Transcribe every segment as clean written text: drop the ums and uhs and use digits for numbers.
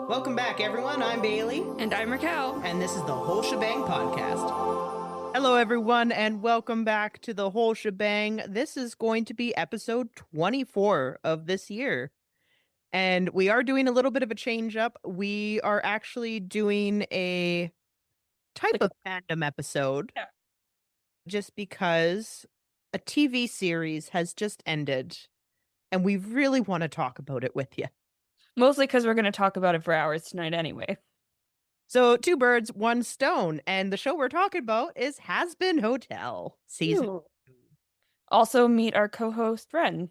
Welcome back, everyone. I'm Bailey. And I'm Raquel. And this is the Whole Shebang Podcast. Hello, everyone, and welcome back to the Whole Shebang. This is going to be episode 24 of this year. And we are doing a little bit of a change up. We are actually doing a type of fandom episode. Yeah. Just because a TV series has just ended. And we really want to talk about it with you. Mostly because we're going to talk about it for hours tonight anyway. So, two birds, one stone. And the show we're talking about is Hazbin Hotel season. Ew. Also meet our co-host, Ren.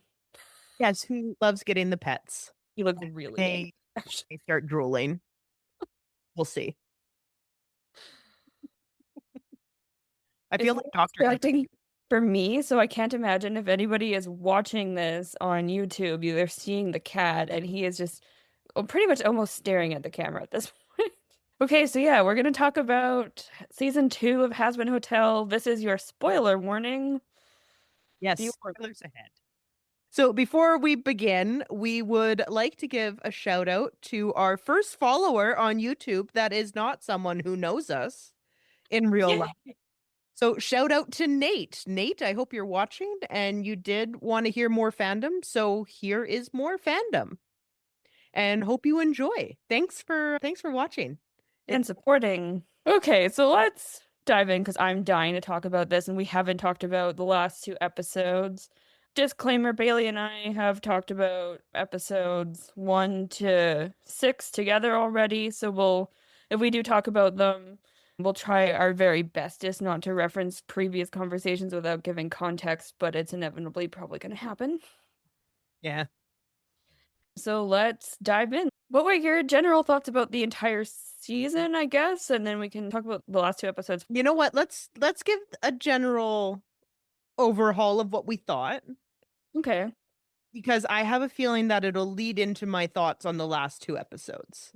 Yes, who loves getting the pets. He looks really They start drooling. We'll see. I feel like Dr. Acting for me, so I can't imagine if anybody is watching this on YouTube, they're seeing the cat and he is just pretty much almost staring at the camera at this point. Okay, so yeah, we're going to talk about season 2 of Hazbin Hotel. This is your spoiler warning. Yes, spoilers ahead. So before we begin, we would like to give a shout out to our first follower on YouTube that is not someone who knows us in real life. So shout out to Nate. Nate, I hope you're watching and you did want to hear more fandom. So here is more fandom. And hope you enjoy. Thanks for watching. And supporting. Okay, so let's dive in because I'm dying to talk about this and we haven't talked about the last 2 episodes. Disclaimer, Bailey and I have talked about episodes 1 to 6 together already, so if we do talk about them, we'll try our very bestest not to reference previous conversations without giving context, but it's inevitably probably going to happen. Yeah. So let's dive in. What were your general thoughts about the entire season, I guess, and then we can talk about the last 2 episodes. You know what? Let's give a general overhaul of what we thought. Okay. Because I have a feeling that it'll lead into my thoughts on the last 2 episodes.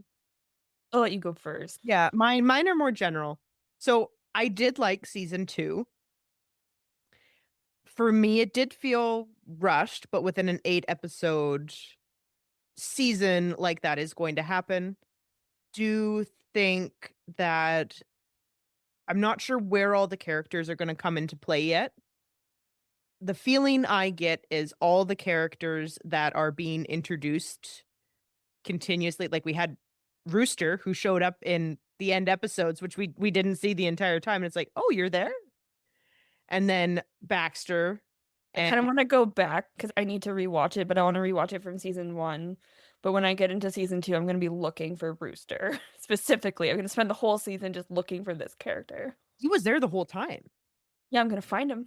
I'll let you go first. Yeah, mine are more general. So I did like season 2. For me, it did feel rushed, but within an 8-episode season like that is going to happen. Do think that I'm not sure where all the characters are going to come into play yet. The feeling I get is all the characters that are being introduced continuously, like we had Rooster who showed up in the end episodes, which we didn't see the entire time. And it's like, oh, you're there. And then Baxter. I kind of want to go back because I need to rewatch it, but I want to rewatch it from season 1. But when I get into season 2, I'm going to be looking for Rooster. Specifically, I'm going to spend the whole season just looking for this character. He was there the whole time. Yeah, I'm going to find him.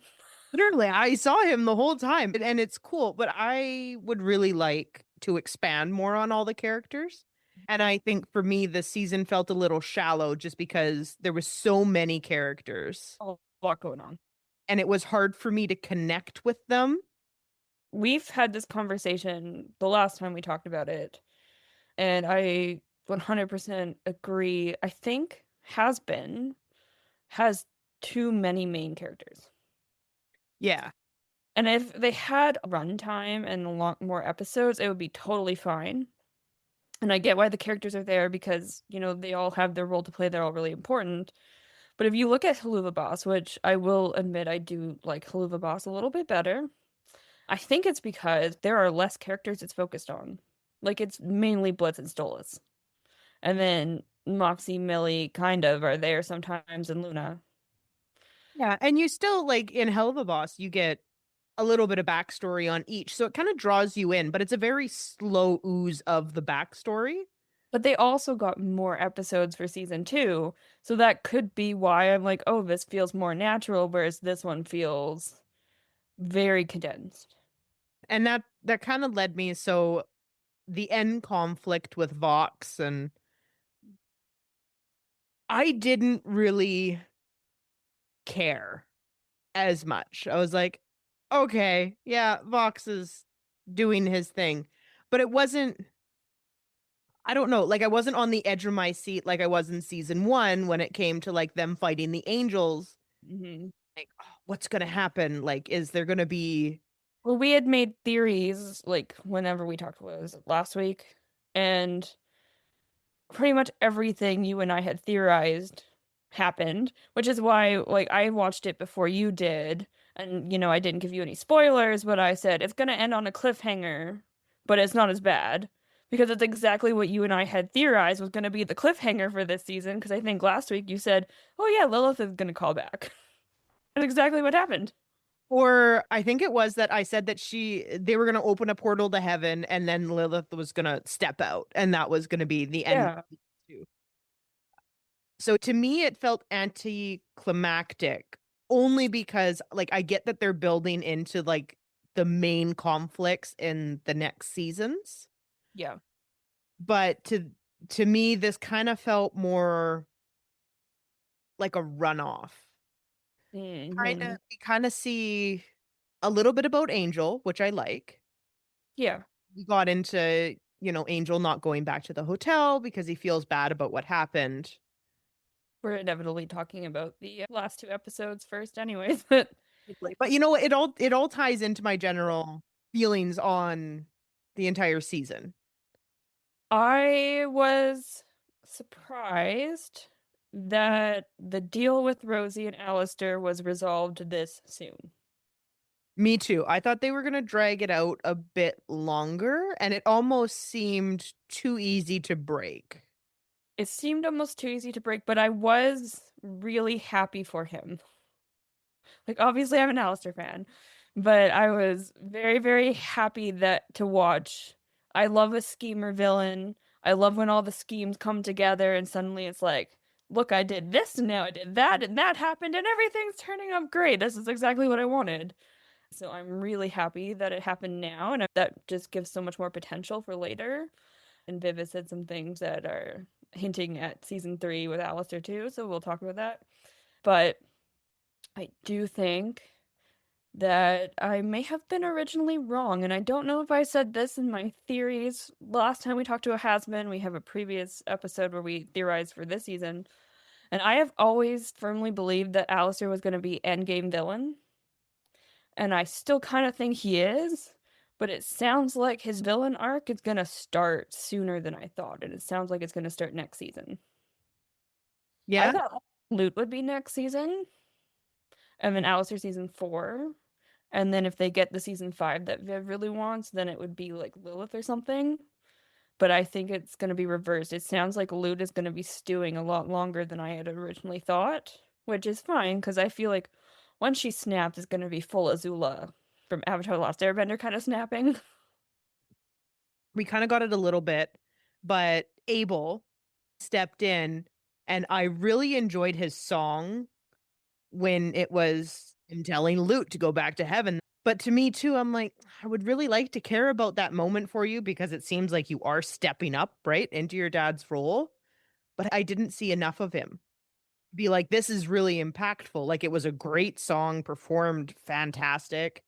Literally, I saw him the whole time. And it's cool, but I would really like to expand more on all the characters. And I think for me, the season felt a little shallow just because there was so many characters. A lot going on. And it was hard for me to connect with them. We've had this conversation the last time we talked about it. And I 100% agree. I think Hazbin has too many main characters. Yeah. And if they had runtime and a lot more episodes, it would be totally fine. And I get why the characters are there because, they all have their role to play. They're all really important. But if you look at Helluva Boss, which I will admit I do like Helluva Boss a little bit better, I think it's because there are less characters it's focused on. Like, it's mainly Blitz and Stolas. And then Moxie, Millie kind of are there sometimes, and Luna. Yeah, and you still, like, in Helluva Boss, you get a little bit of backstory on each. So it kind of draws you in, but it's a very slow ooze of the backstory. But they also got more episodes for season 2, so that could be why I'm like, oh, this feels more natural, whereas this one feels very condensed. And that kind of led me, so the end conflict with Vox, and I didn't really care as much. I was like, okay, yeah, Vox is doing his thing. But it wasn't, I don't know, like I wasn't on the edge of my seat like I was in season 1 when it came to like them fighting the angels. Mm-hmm. Like, oh, what's going to happen? Like, is there going to be... Well, we had made theories, like, whenever we talked, what was it, last week? And pretty much everything you and I had theorized happened, which is why, like, I watched it before you did, and, you know, I didn't give you any spoilers, but I said it's gonna end on a cliffhanger, but it's not as bad. Because it's exactly what you and I had theorized was gonna be the cliffhanger for this season, because I think last week you said, oh yeah, Lilith is gonna call back. That's exactly what happened. Or I think it was that I said that they were going to open a portal to heaven and then Lilith was going to step out and that was going to be the end. Yeah. So to me, it felt anticlimactic only because like I get that they're building into like the main conflicts in the next seasons. Yeah. But to me, this kind of felt more like a runoff. Mhm. We kind of see a little bit about Angel, which I like. Yeah. We got into, Angel not going back to the hotel because he feels bad about what happened. We're inevitably talking about the last two episodes first anyways, but But you know what? It all ties into my general feelings on the entire season. I was surprised that the deal with Rosie and Alistair was resolved this soon. Me too. I thought they were going to drag it out a bit longer, and it almost seemed too easy to break. It seemed almost too easy to break, but I was really happy for him. Like, obviously, I'm an Alistair fan, but I was very, very happy to watch. I love a schemer villain. I love when all the schemes come together and suddenly it's like, look, I did this and now I did that and that happened and everything's turning out great. This is exactly what I wanted. So I'm really happy that it happened now, and that just gives so much more potential for later. And Viv has said some things that are hinting at season 3 with Alistair too, so we'll talk about that. But I do think that I may have been originally wrong, and I don't know if I said this in my theories. Last time we talked to a Hazbin, we have a previous episode where we theorized for this season, and I have always firmly believed that Alistair was going to be endgame villain, and I still kind of think he is, but it sounds like his villain arc is going to start sooner than I thought, and it sounds like it's going to start next season. I Yeah. thought Loot would be next season, and then Alistair season 4. And then if they get the season 5 that Viv really wants, then it would be like Lilith or something. But I think it's going to be reversed. It sounds like Loot is going to be stewing a lot longer than I had originally thought, which is fine because I feel like once she snaps, it's going to be full Azula from Avatar: The Last Airbender kind of snapping. We kind of got it a little bit, but Abel stepped in and I really enjoyed his song when it was him telling Lute to go back to heaven. But to me too, I'm like, I would really like to care about that moment for you because it seems like you are stepping up, right, into your dad's role. But I didn't see enough of him. Be like, this is really impactful. Like it was a great song, performed fantastic.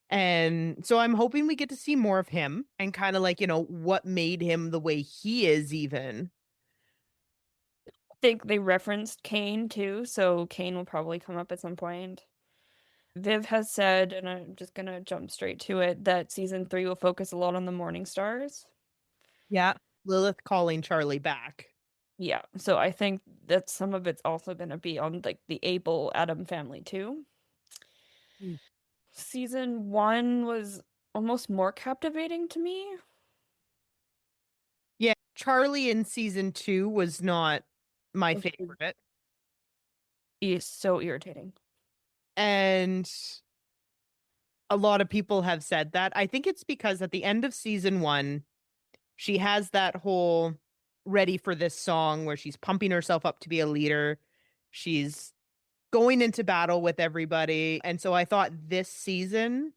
And so I'm hoping we get to see more of him and kind of like, what made him the way he is even. I think they referenced Kane too, so Kane will probably come up at some point. Viv has said, and I'm just going to jump straight to it, that season 3 will focus a lot on the Morning Stars. Yeah. Lilith calling Charlie back. Yeah, so I think that some of it's also going to be on like the Abel Adam family too. Mm. Season 1 was almost more captivating to me. Yeah. Charlie in season 2 was not my Oh, favorite. he is so irritating. And a lot of people have said that. I think it's because at the end of season 1, she has that whole ready for this song where she's pumping herself up to be a leader. She's going into battle with everybody. And so I thought this season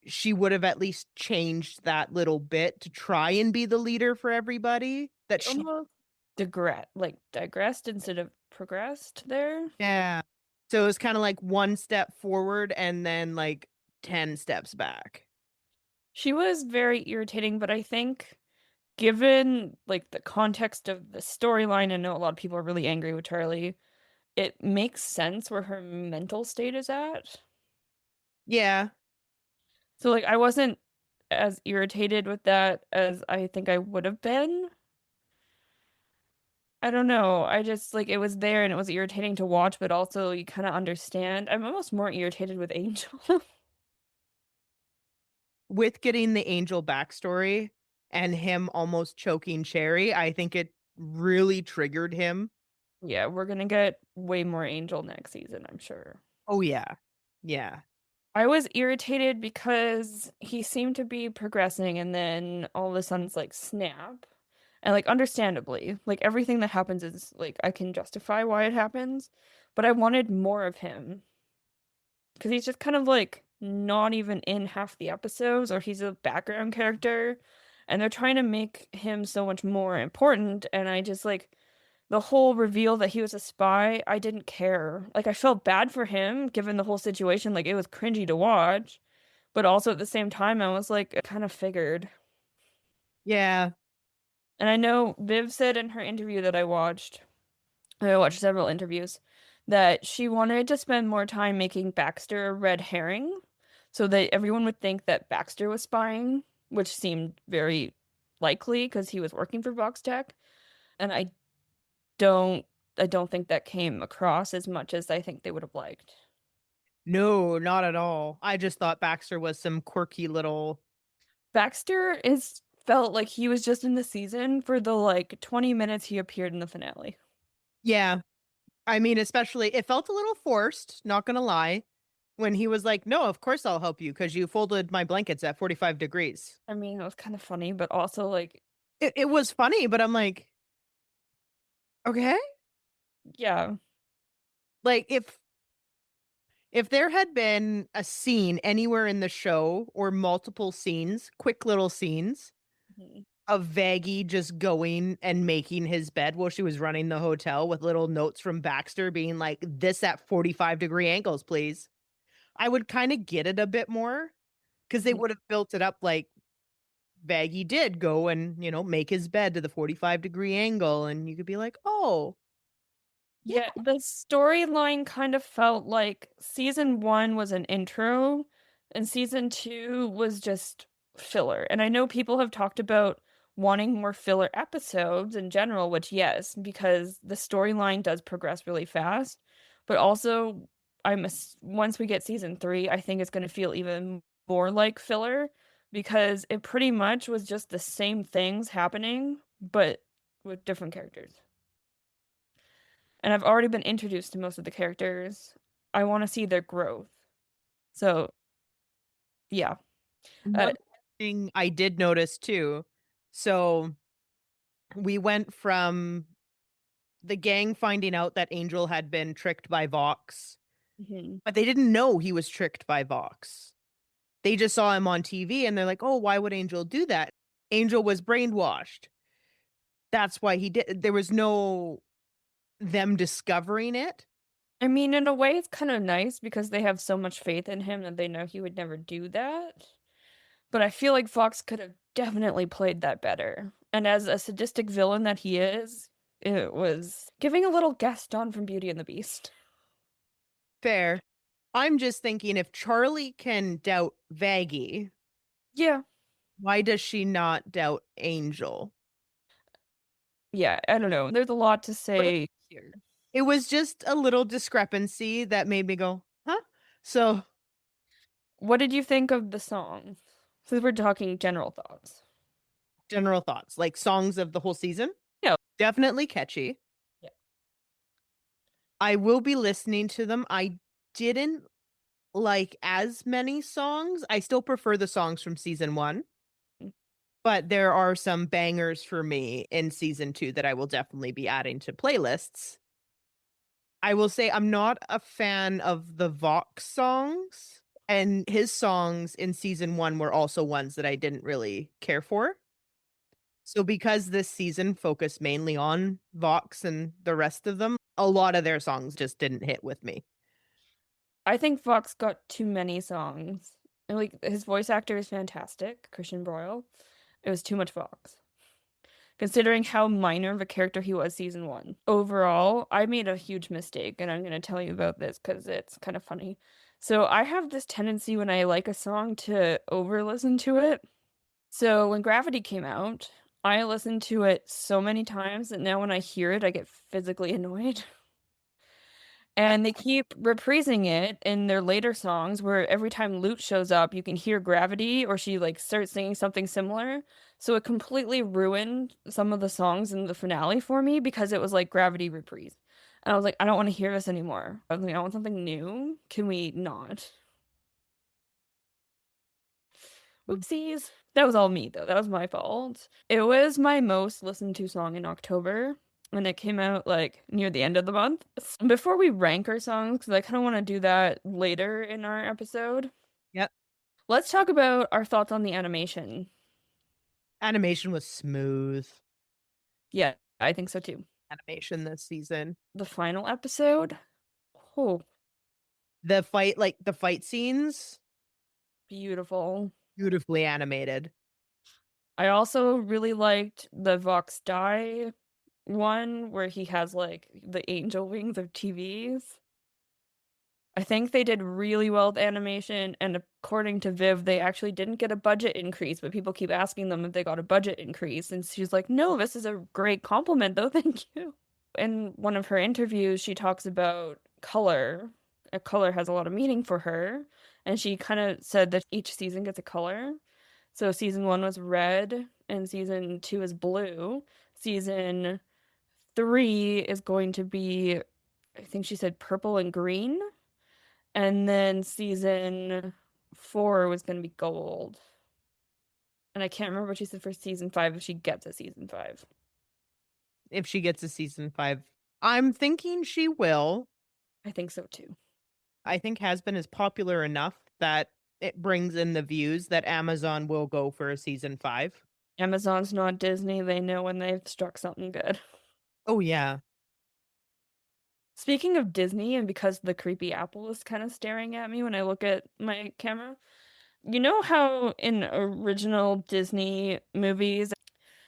she would have at least changed that little bit to try and be the leader for everybody. That she Almost digressed instead of progressed there. Yeah. So it was kind of like one step forward and then like 10 steps back. She was very irritating, but I think given like the context of the storyline, I know a lot of people are really angry with Charlie. It makes sense where her mental state is at. Yeah. So like I wasn't as irritated with that as I think I would have been. I don't know. I just like it was there and it was irritating to watch, but also you kind of understand. I'm almost more irritated with Angel. With getting the Angel backstory and him almost choking Cherry, I think it really triggered him. Yeah, we're gonna get way more Angel next season, I'm sure. Oh, yeah. Yeah. I was irritated because he seemed to be progressing and then all of a sudden it's like snap. And like understandably, like everything that happens is like I can justify why it happens, but I wanted more of him because he's just kind of like not even in half the episodes or he's a background character and they're trying to make him so much more important and I just like the whole reveal that he was a spy, I didn't care. Like I felt bad for him given the whole situation, like it was cringy to watch, but also at the same time I was like I kind of figured. Yeah. And I know Viv said in her interview that I watched several interviews, that she wanted to spend more time making Baxter a red herring so that everyone would think that Baxter was spying, which seemed very likely because he was working for Vox Tech. And don't I don't think that came across as much as I think they would have liked. No, not at all. I just thought Baxter was some quirky little. Baxter is felt like he was just in the season for the like 20 minutes he appeared in the finale. Yeah. I mean, especially, it felt a little forced, not gonna lie, when he was like, no, of course I'll help you because you folded my blankets at 45 degrees. I mean, it was kind of funny, but also like, It was funny, but I'm like, okay. yeah. Like, if there had been a scene anywhere in the show or multiple scenes, quick little scenes Mhm. of Vaggie just going and making his bed while she was running the hotel with little notes from Baxter being like, this at 45-degree angles, please. I would kind of get it a bit more because they Mhm. would have built it up like Vaggie did go and, make his bed to the 45-degree angle. And you could be like, oh, yeah, Yeah, the storyline kind of felt like season 1 was an intro and season 2 was just filler. And I know people have talked about wanting more filler episodes in general, which yes, because the storyline does progress really fast. But also once we get season 3, I think it's going to feel even more like filler because it pretty much was just the same things happening but with different characters. And I've already been introduced to most of the characters. I want to see their growth. So, yeah. Uh, one thing I did notice too. So we went from the gang finding out that Angel had been tricked by Vox, mhm. but they didn't know he was tricked by Vox. They just saw him on TV and they're like, oh, why would Angel do that? Angel was brainwashed. That's why he did. There was no them discovering it. I mean, in a way, it's kind of nice because they have so much faith in him that they know he would never do that. But I feel like Fox could have definitely played that better. And as a sadistic villain that he is, it was giving a little Gaston from Beauty and the Beast. Fair. I'm just thinking if Charlie can doubt Vaggie, Yeah. why does she not doubt Angel? Yeah, I don't know. There's a lot to But say here. it was just a little discrepancy that made me go, huh? So, What did you think of the song? Since we're talking general thoughts. general thoughts like songs of the whole season? Yeah. Definitely catchy. Yeah. I will be listening to them. I didn't like as many songs. I still prefer the songs from season 1, but there are some bangers for me in season 2 that I will definitely be adding to playlists. I will say I'm not a fan of the Vox songs, and his songs in season 1 were also ones that I didn't really care for. So because this season focused mainly on Vox and the rest of them, a lot of their songs just didn't hit with me. I think Fox got too many songs. And like his voice actor is fantastic, Christian Broyle. It was too much Fox. Considering how minor of a character he was season 1. Overall, I made a huge mistake and I'm going to tell you about this cuz it's kind of funny. So, I have this tendency when I like a song to over listen to it. So, when Gravity came out, I listened to it so many times that now when I hear it, I get physically annoyed. And they keep reprising it in their later songs where every time Lute shows up, you can hear Gravity or she like starts singing something similar. So it completely ruined some of the songs in the finale for me because it was like Gravity reprise. And I was like, I don't want to hear this anymore. I was like, I want something new. Can we not? Oopsies. That was all me though. That was my fault. It was my most listened to song in October. And it came out like near the end of the month. Before we rank our songs, because I kind of want to do that later in our episode, Yep. let's talk about our thoughts on the animation. Animation was smooth. Yeah, I think so too. Animation this season. The final episode, oh, The fight scenes, beautiful. beautifully animated. I also really liked the Vox Die one where he has like the angel wings of TVs. I think they did really well with animation, and according to Viv, they actually didn't get a budget increase, but people keep asking them if they got a budget increase, and she's like, no, this is a great compliment, though, thank you. In one of her interviews, she talks about color. A color has a lot of meaning for her, and she kind of said that each season gets a color. So season 1 was red, and season 2 is blue. Season 3 is going to be, I think she said purple and green. And then season 4 was going to be gold. And I can't remember what she said for season 5 if she gets a season 5. If she gets a season 5, I'm thinking she will. I think so too. I think Hazbin is popular enough that it brings in the views that Amazon will go for a season 5. Amazon's not Disney. They know when they've struck something good. Oh, yeah. Speaking of Disney, and because the creepy apple is kind of staring at me when I look at my camera, you know how in original Disney movies,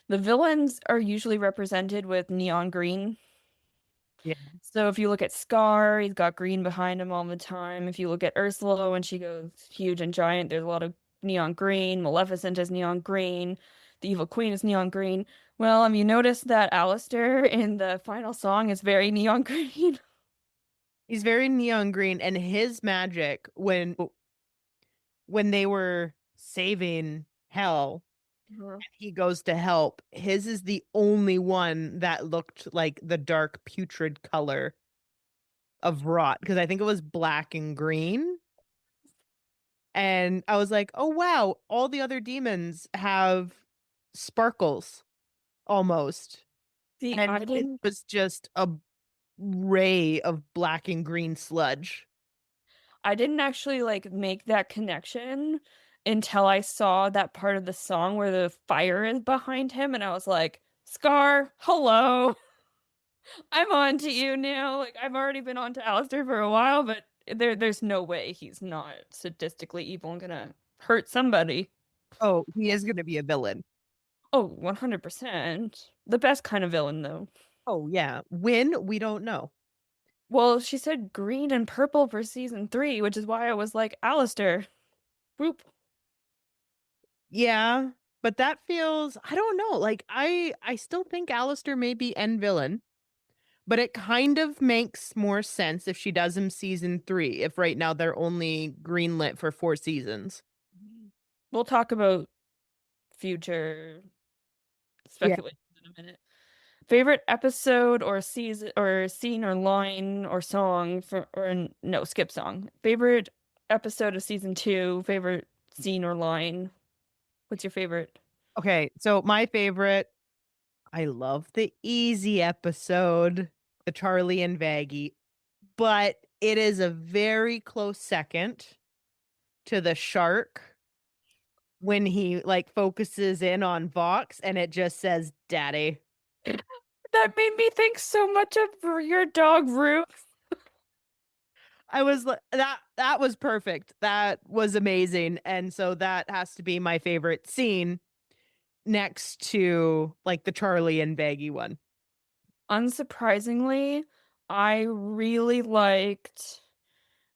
the villains are usually represented with neon green? Yeah. So if you look at Scar, he's got green behind him all the time. If you look at Ursula when she goes huge and giant, there's a lot of neon green. Maleficent is neon green. The Evil Queen is neon green. Well, have you noticed that Alistair in the final song is very neon green? He's very neon green, and his magic when they were saving Hell, he goes to help. His is the only one that looked like the dark putrid color of rot, because I think it was black and green. And I was like, oh wow, all the other demons have sparkles almost. See, And I it didn't was just a ray of black and green sludge. actually like make that connection until I saw that part of the song where the fire is behind him, and I was like, Scar, hello. I'm on to you now. Like I've already been on to Alistair for a while, but there's no way he's not sadistically evil and gonna hurt somebody. Oh, he is going to be a villain. Oh, 100%. The best kind of villain though. Oh, yeah. When? We don't know. Well, she said green and purple for season 3, which is why I was like, Alistair. Whoop. Yeah, but that feels, I don't know. Like I still think Alistair may be end villain, but it kind of makes more sense if she does him season 3, if right now they're only greenlit for 4 seasons. We'll talk about future speculations in a minute. Favorite episode or season or scene or line or song no, skip song. Favorite episode of season 2, favorite scene or line. What's your favorite? Okay, so my favorite, I love the easy episode, the Charlie and Vaggie, but it is a very close second to the shark when he like focuses in on Vox and it just says daddy. That made me think so much of your dog Ruth. I was like that was perfect. That was amazing. And so that has to be my favorite scene next to like the Charlie and Vaggie one. Unsurprisingly, I really liked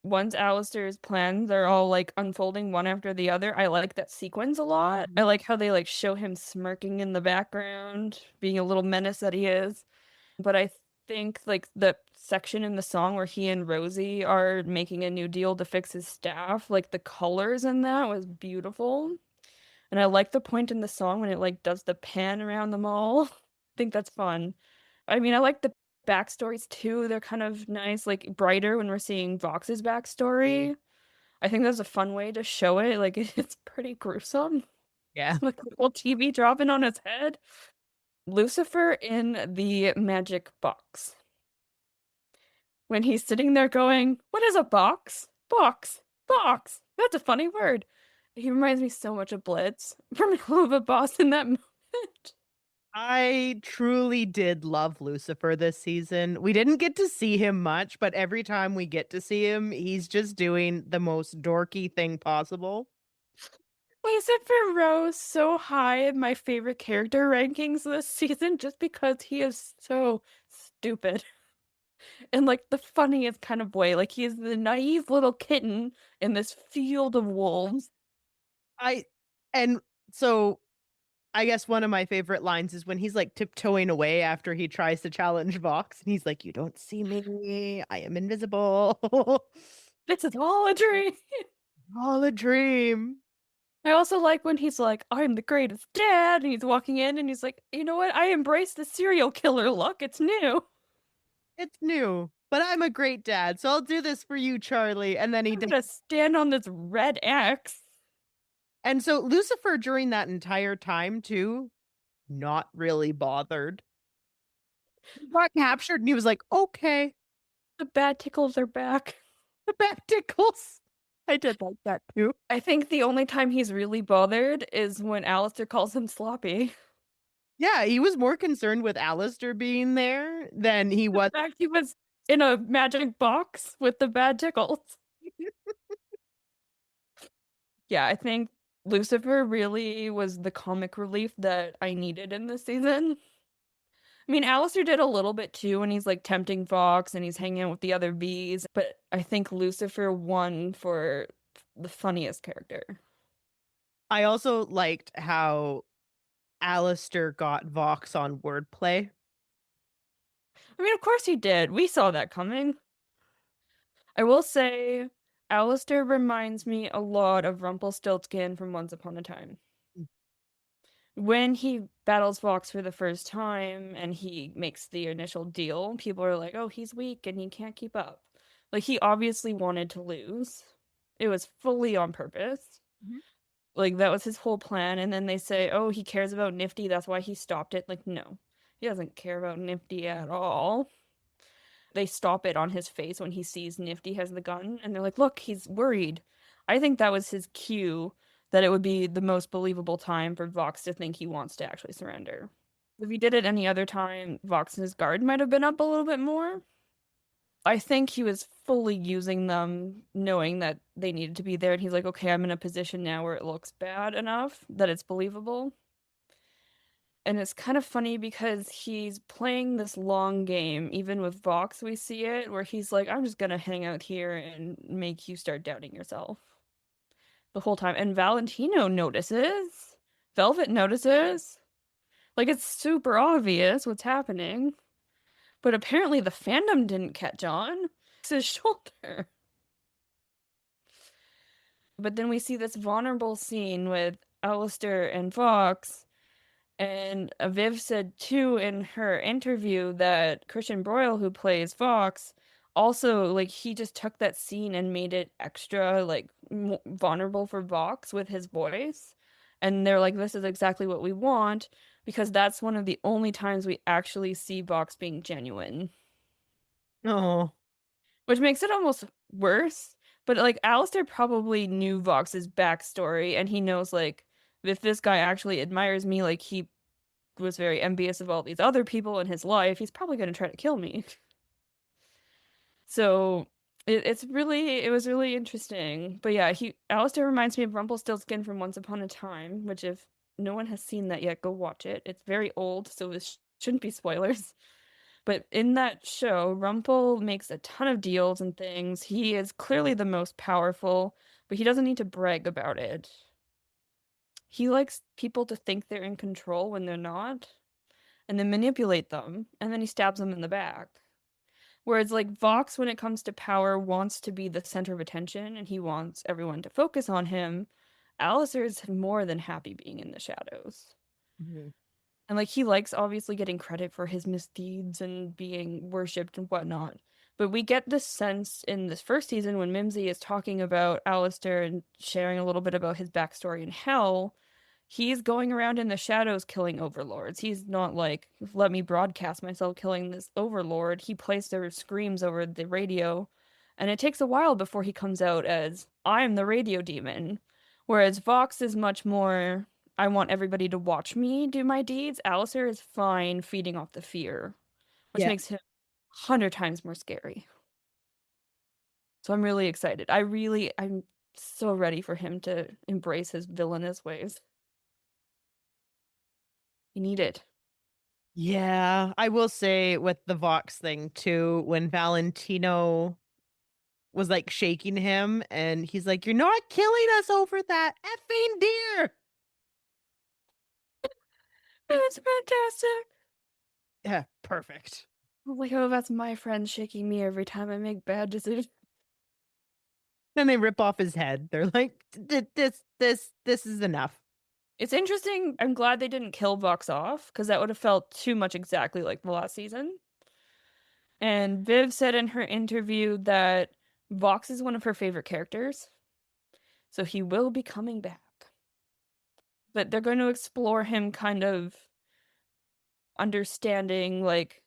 once Alistair's plans are all like unfolding one after the other, I like that sequence a lot. I like how they like show him smirking in the background, being a little menace that he is. But I think like the section in the song where he and Rosie are making a new deal to fix his staff, like the colors in that was beautiful. And I like the point in the song when it like does the pan around the mall. I think that's fun. I mean, I like the backstories too. They're kind of nice, like brighter when we're seeing Vox's backstory. I think that's a fun way to show it. Like it's pretty gruesome. Yeah. Like the whole TV dropping on his head. Lucifer in the magic box. When he's sitting there going, "What is a box? Box, box." That's a funny word. He reminds me so much of Blitz from Helluva Boss in that moment. I truly did love Lucifer this season. We didn't get to see him much, but every time we get to see him, he's just doing the most dorky thing possible. Lucifer rose so high in my favorite character rankings this season just because he is so stupid. In like the funniest kind of way. Like he is the naive little kitten in this field of wolves. And so I guess one of my favorite lines is when he's like tiptoeing away after he tries to challenge Vox, and he's like, "You don't see me. I am invisible." This is all a dream. All a dream. I also like when he's like, "I'm the greatest dad," and he's walking in and he's like, "You know what? I embrace the serial killer look. It's new. It's new, but I'm a great dad, so I'll do this for you, Charlie. And then he I'm did. gonna stand on this red X." And so Lucifer during that entire time too, not really bothered. Got captured and he was like, "Okay, The bad tickles are back. the back tickles." I did like that too. I think the only time he's really bothered is when Alistair calls him sloppy. Yeah, he was more concerned with Alistair being there than he was. In fact, he was in a magic box with the bad tickles. Yeah, I think Lucifer really was the comic relief that I needed in this season. I mean, Alistair did a little bit too when he's like tempting Fox and he's hanging out with the other bees, but I think Lucifer won for the funniest character. I also liked how Alistair got Vox on wordplay. I mean, of course he did. We saw that coming. I will say, Alistair reminds me a lot of Rumpelstiltskin from Once Upon a Time. When he battles Fox for the first time and he makes the initial deal, people are like, "Oh, he's weak and he can't keep up." Like, he obviously wanted to lose. It was fully on purpose. Mhm. Like, that was his whole plan. And then they say, "Oh, he cares about Nifty. That's why he stopped it." Like, no, he doesn't care about Nifty at all. They stop it on his face when he sees Nifty has the gun. And they're like, "Look, he's worried." I think that was his cue that it would be the most believable time for Vox to think he wants to actually surrender. If he did it any other time, Vox and his guard might have been up a little bit more. I think he was fully using them, knowing that they needed to be there. And he's like, "Okay, I'm in a position now where it looks bad enough that it's believable." And it's kind of funny because he's playing this long game. Even with Vox, we see it, where he's like, "I'm just gonna hang out here and make you start doubting yourself." The whole time. And Valentino notices. Velvet notices. Like, it's super obvious what's happening. But apparently the fandom didn't catch on. It's his shoulder. But then we see this vulnerable scene with Alistair and Fox. And Viv said, too, in her interview that Christian Broyle, who plays Fox, also, like, he just took that scene and made it extra, like, vulnerable for Vox with his voice. And they're like, "This is exactly what we want," because that's one of the only times we actually see Vox being genuine. Oh, Which makes it almost worse. But, like, Alistair probably knew Vox's backstory, and he knows, like, if this guy actually admires me, like, he was very envious of all these other people in his life, he's probably going to try to kill me. So it was really interesting. But yeah, Alistair reminds me of Rumpelstiltskin from Once Upon a Time, which if no one has seen that yet, go watch it. It's very old, so this shouldn't be spoilers. But in that show, Rumpel makes a ton of deals and things. He is clearly the most powerful, but he doesn't need to brag about it. He likes people to think they're in control when they're not, and then manipulate them, and then he stabs them in the back. Whereas, like, Vox, when it comes to power, wants to be the center of attention, and he wants everyone to focus on him. Alistair is more than happy being in the shadows. Mhm. And, like, he likes obviously getting credit for his misdeeds and being worshipped and whatnot. But we get this sense in this first season when Mimsy is talking about Alistair and sharing a little bit about his backstory in hell. He's going around in the shadows killing overlords. He's not like, let me broadcast myself killing this overlord. He plays their screams over the radio. And it takes a while before he comes out as, I'm the radio demon. Whereas Vox is much more, I want everybody to watch me do my deeds. Alistair is fine feeding off the fear, which Yeah. makes him 100 times more scary. So I'm really excited. I'm so ready for him to embrace his villainous ways. You need it. Yeah, I will say with the Vox thing too, when Valentino was like shaking him and he's like, "You're not killing us over that effing deer." That's fantastic. Yeah, perfect. Oh my god, that's my friend shaking me every time I make bad decisions. Then they rip off his head. They're like, This is enough." It's interesting. I'm glad they didn't kill Vox off, because that would have felt too much exactly like the last season. And Viv said in her interview that Vox is one of her favorite characters. So he will be coming back. But they're going to explore him kind of understanding, like,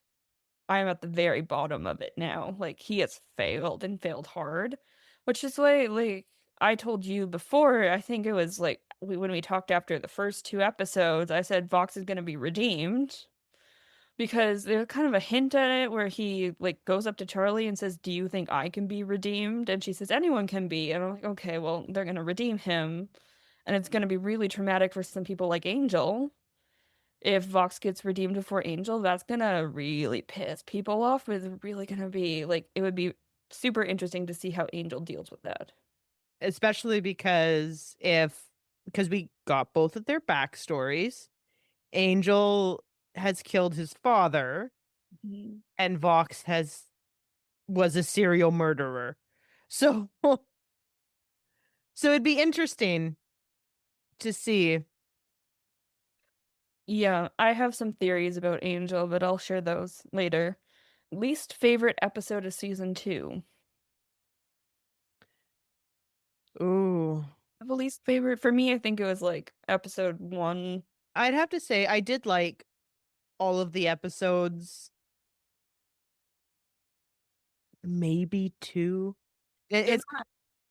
I'm at the very bottom of it now. Like, he has failed and failed hard, which is why, like, I told you before, I think it was like when we talked after the first 2 episodes, I said Vox is going to be redeemed because there's kind of a hint at it where he, like, goes up to Charlie and says, "Do you think I can be redeemed?" And she says, "Anyone can be." And I'm like, okay, well, they're going to redeem him. And it's going to be really traumatic for some people like Angel. If Vox gets redeemed before Angel, that's gonna really piss people off. It's really gonna be like, it would be super interesting to see how Angel deals with that. Especially because we got both of their backstories. Angel has killed his father Mhm. and Vox was a serial murderer. So so it'd be interesting to see. Yeah, I have some theories about Angel, but I'll share those later. Least favorite episode of season 2. Ooh. I have a least favorite. For me, I think it was like episode 1. I'd have to say I did like all of the episodes, maybe 2. It's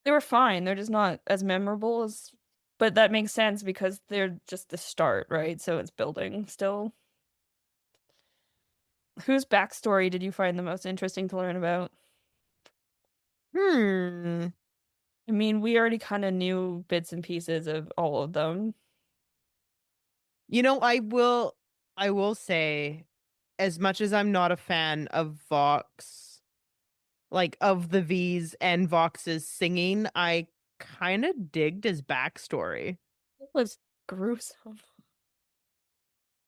They were fine. They're just not as memorable as, but that makes sense because they're just the start, right? So it's building still. Whose backstory did you find the most interesting to learn about? hmm. I mean, we already kind of knew bits and pieces of all of them. You know, I will say, as much as I'm not a fan of Vox, like of the V's and Vox's singing, I kind of digged his backstory. It was gruesome.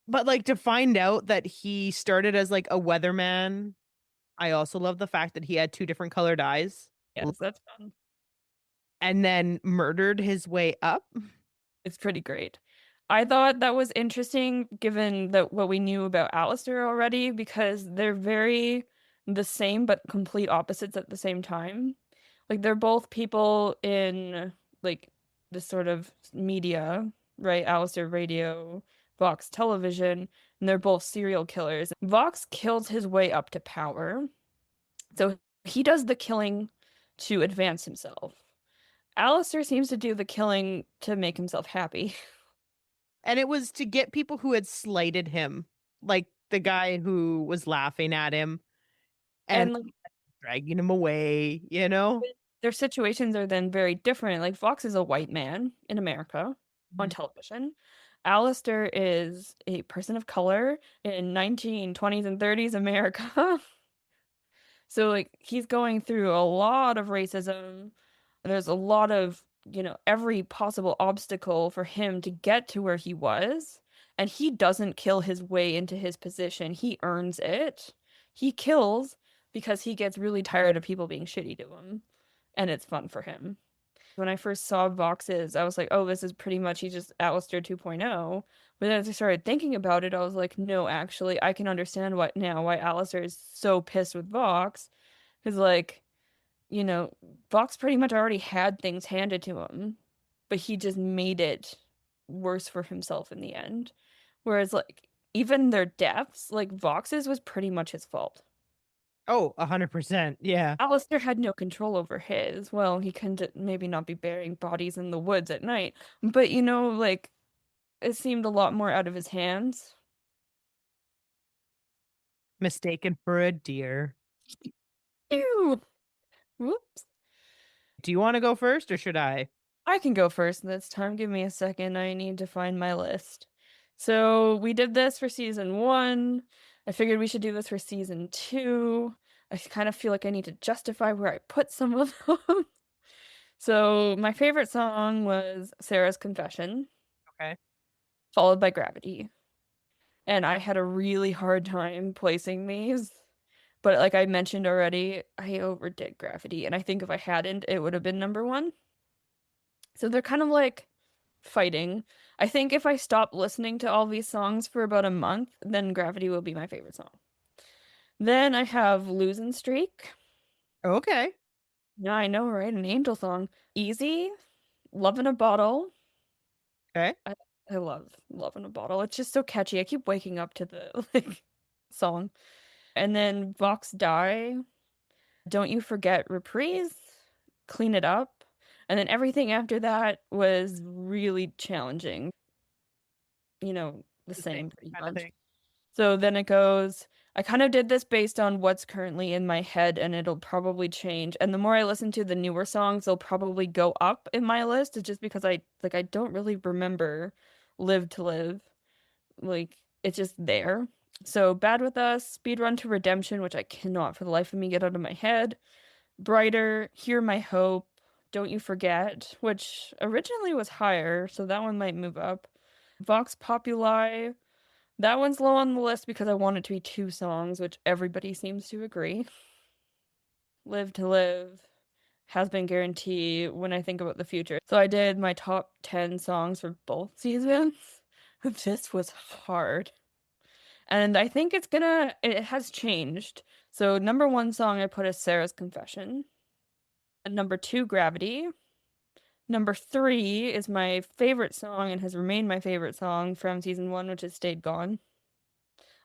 But like to find out that he started as like a weatherman, I also love the fact that he had two different colored eyes Yes, that's fun. and then murdered his way up. It's pretty great. I thought that was interesting given that what we knew about Alistair already, because they're very the same but complete opposites at the same time. Like, they're both people in, like, this sort of media, right? Alistair radio, Vox television, and they're both serial killers. Vox kills his way up to power. So he does the killing to advance himself. Alistair seems to do the killing to make himself happy. And it was to get people who had slighted him, like the guy who was laughing at him and And, like, dragging him away, you know? their situations are then very different. Like, Vox is a white man in America on Mhm. television. Alistair is a person of color in 1920s and 30s America. So like he's going through a lot of racism. There's a lot of, every possible obstacle for him to get to where he was. And he doesn't kill his way into his position. He earns it. He kills because he gets really tired of people being shitty to him. And it's fun for him. When I first saw Vox's, I was like, oh, this is pretty much he's just Alistair 2.0. But then as I started thinking about it, I was like, no, actually, I can understand why Alistair is so pissed with Vox. Because, like, Vox pretty much already had things handed to him, but he just made it worse for himself in the end. Whereas, like, even their deaths, like, Vox's was pretty much his fault. Oh, 100%. Yeah. Alistair had no control over his. Well, he can maybe not be burying bodies in the woods at night, but like, it seemed a lot more out of his hands. Mistaken for a deer. Ew. Whoops. Do you want to go first or should I? I can go first this time. Give me a second. I need to find my list. So we did this for season 1. I figured we should do this for season 2. I kind of feel like I need to justify where I put some of them. So my favorite song was Sarah's Confession. Okay. Followed by Gravity. And I had a really hard time placing these. But like I mentioned already, I overdid Gravity. And I think if I hadn't, it would have been number 1. So they're kind of like fighting. I think if I stop listening to all these songs for about a month, then Gravity will be my favorite song. Then I have Losing Streak. Okay. Yeah, I know, right? An angel song. Easy. Love in a Bottle. Okay. I love Love in a Bottle. It's just so catchy. I keep waking up to the song. And then Vox Die. Don't You Forget Reprise. Clean It Up. And then everything after that was really challenging. The same pretty much. So then it goes, I kind of did this based on what's currently in my head and it'll probably change. And the more I listen to the newer songs, they'll probably go up in my list. It's just because I don't really remember Live to Live. Like, it's just there. So Bad With Us, Speedrun to Redemption, which I cannot for the life of me get out of my head. Brighter, Hear My Hope, Don't You Forget, which originally was higher, so that one might move up. Vox Populi, that one's low on the list because I want it to be 2 songs, which everybody seems to agree. Live to Live, Hazbin Guarantee when I think about the future. So I did my top 10 songs for both seasons. This was hard. And I think it has changed. So number 1 song I put is Sarah's Confession. Number 2, Gravity. Number 3 is my favorite song and has remained my favorite song from season 1, which is Stayed Gone.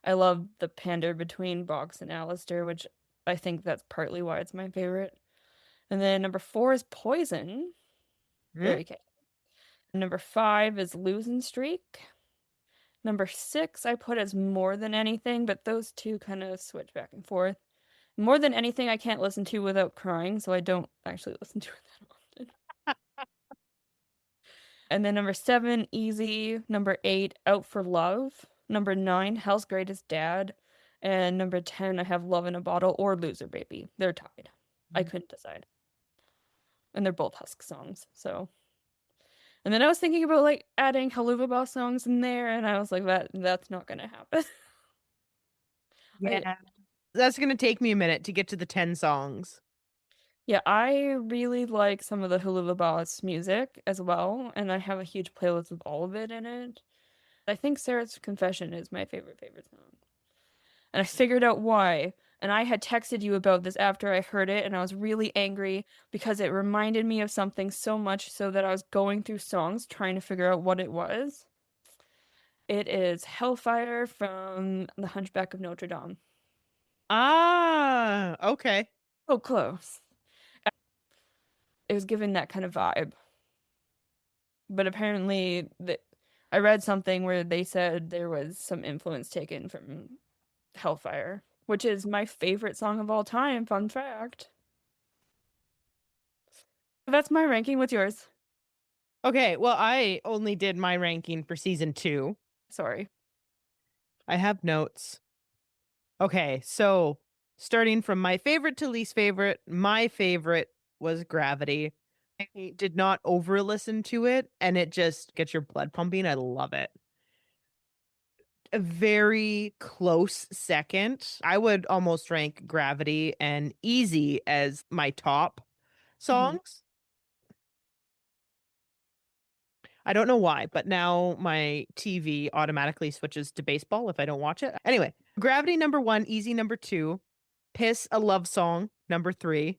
I love the pander between Vox and Alistair, which I think that's partly why it's my favorite. And then number 4 is Poison. Very catchy. Number 5 is Losing Streak. Number 6 I put as More Than Anything, but those two kind of switch back and forth. More Than Anything I can't listen to without crying, so I don't actually listen to it that often. And then number 7, Easy. Number 8, Out for Love. Number 9, Hell's Greatest Dad. And number 10, I have Love in a Bottle or Loser Baby. They're tied. I couldn't decide. And they're both Husk songs, so. And then I was thinking about like adding Helluva Boss songs in there, and I was like, that's not gonna happen. Yeah. That's gonna take me a minute to get to the 10 songs. Yeah, I really like some of the Helluva Boss music as well, and I have a huge playlist with all of it in it. I think Sarah's Confession is my favorite song. And I figured out why. And I had texted you about this after I heard it, and I was really angry because it reminded me of something so much so that I was going through songs trying to figure out what it was. It is Hellfire from The Hunchback of Notre Dame. Ah, okay. Oh, close. It was given that kind of vibe. But apparently, I read something where they said there was some influence taken from Hellfire, which is my favorite song of all time. Fun fact. That's my ranking. What's yours? Okay, well, I only did my ranking for season 2. Sorry. I have notes. Okay, so starting from my favorite to least favorite, my favorite was Gravity. I did not over listen to it, and it just gets your blood pumping. I love it. A very close second. I would almost rank Gravity and Easy as my top songs. I don't know why, but now my TV automatically switches to baseball if I don't watch it. Anyway, Gravity number 1, Easy number 2, Piss a Love Song number 3.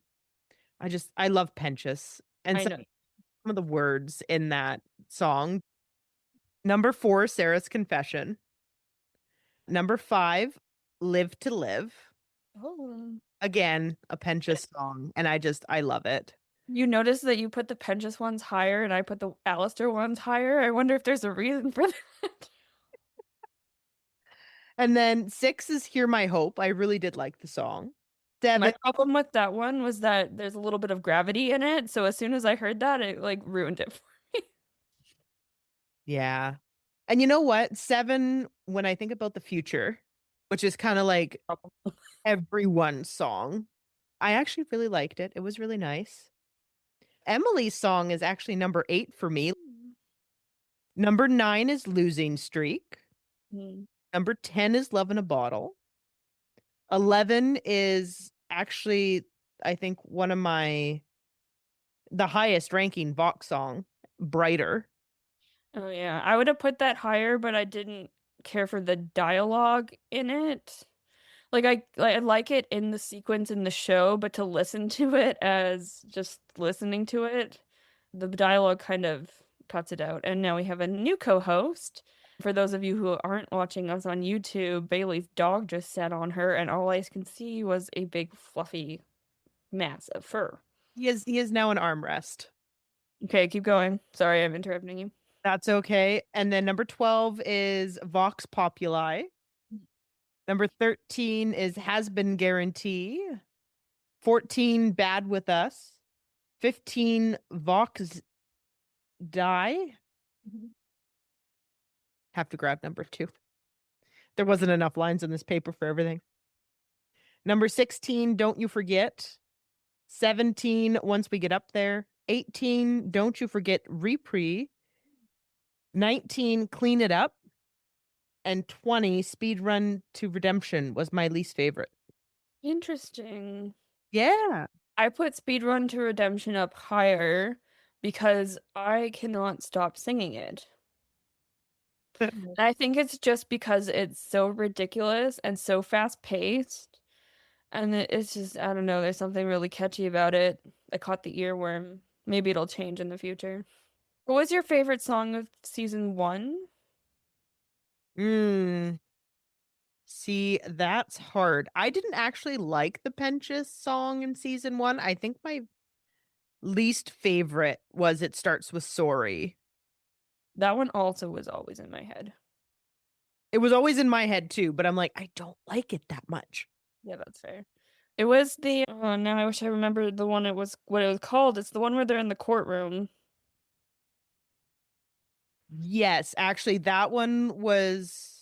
I love Penchus and I some know. of the words in that song. Number 4, Sarah's Confession. Number 5, Live to Live. Oh. Again, a Penchus song, and I love it. You notice that you put the Penchus ones higher and I put the Alistair ones higher? I wonder if there's a reason for that. And then 6 is Hear My Hope. I really did like the song. 7, My problem with that one was that there's a little bit of gravity in it, so as soon as I heard that, it like ruined it for me. yeah. And you know what? 7, when I think about the future, which is kind of like everyone's song, I actually really liked it. It was really nice. Emily's song is actually number 8 for me. Number 9 is Losing Streak. Number 10 is Love in a Bottle. 11 is actually, I think, the highest ranking Vox song, Brighter. Oh yeah, I would have put that higher, but I didn't care for the dialogue in it. Like I like it in the sequence in the show, but to listen to it as just listening to it, the dialogue kind of cuts it out. And now we have a new co-host. For those of you who aren't watching us on YouTube, Bailey's dog just sat on her, and all I can see was a big fluffy mass of fur. He is now an armrest. Okay, keep going. Sorry, I'm interrupting you. That's okay. And then number 12 is Vox Populi. Number 13 is Has Been Guarantee. 14, Bad With Us. 15, Vox Die. Have to grab number 2. There wasn't enough lines in this paper for everything. Number 16, Don't You Forget. 17, Once We Get Up There. 18, Don't You Forget Repri. 19, Clean It Up. And 20, Speed Run to Redemption was my least favorite. Interesting. Yeah. I put Speedrun to Redemption up higher because I cannot stop singing it. And I think it's just because it's so ridiculous and so fast paced. And it's just, I don't know, there's something really catchy about it. I caught the earworm. Maybe it'll change in the future. What was your favorite song of season 1? See, that's hard. I didn't actually like the Penchus song in season 1. I think my least favorite was It Starts With Sorry. That one also was always in my head. It was always in my head too, but I'm like, I don't like it that much. Yeah, that's fair. It was the, oh, now I wish I remembered what it was called. It's the one where they're in the courtroom. Yes, actually, that one was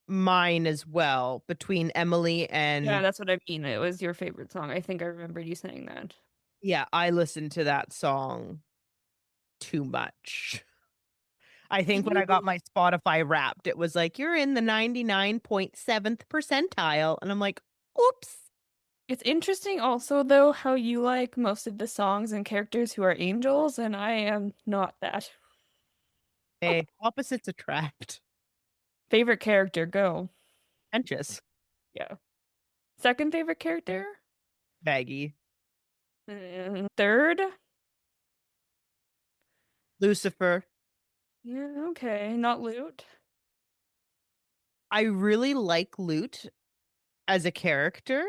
mine as well, between Emily and... Yeah, that's what I mean. It was your favorite song. I think I remembered you saying that. Yeah, I listened to that song too much. I think when I got my Spotify Wrapped, it was like, you're in the 99.7th percentile. And I'm like, oops. It's interesting also, though, how you like most of the songs and characters who are angels, and I am not that. Hey, opposites attract. Favorite character, go. Penchus. Yeah. Second favorite character? Baggy. Third? Lucifer. Yeah, okay. Not Lute. I really like Lute as a character,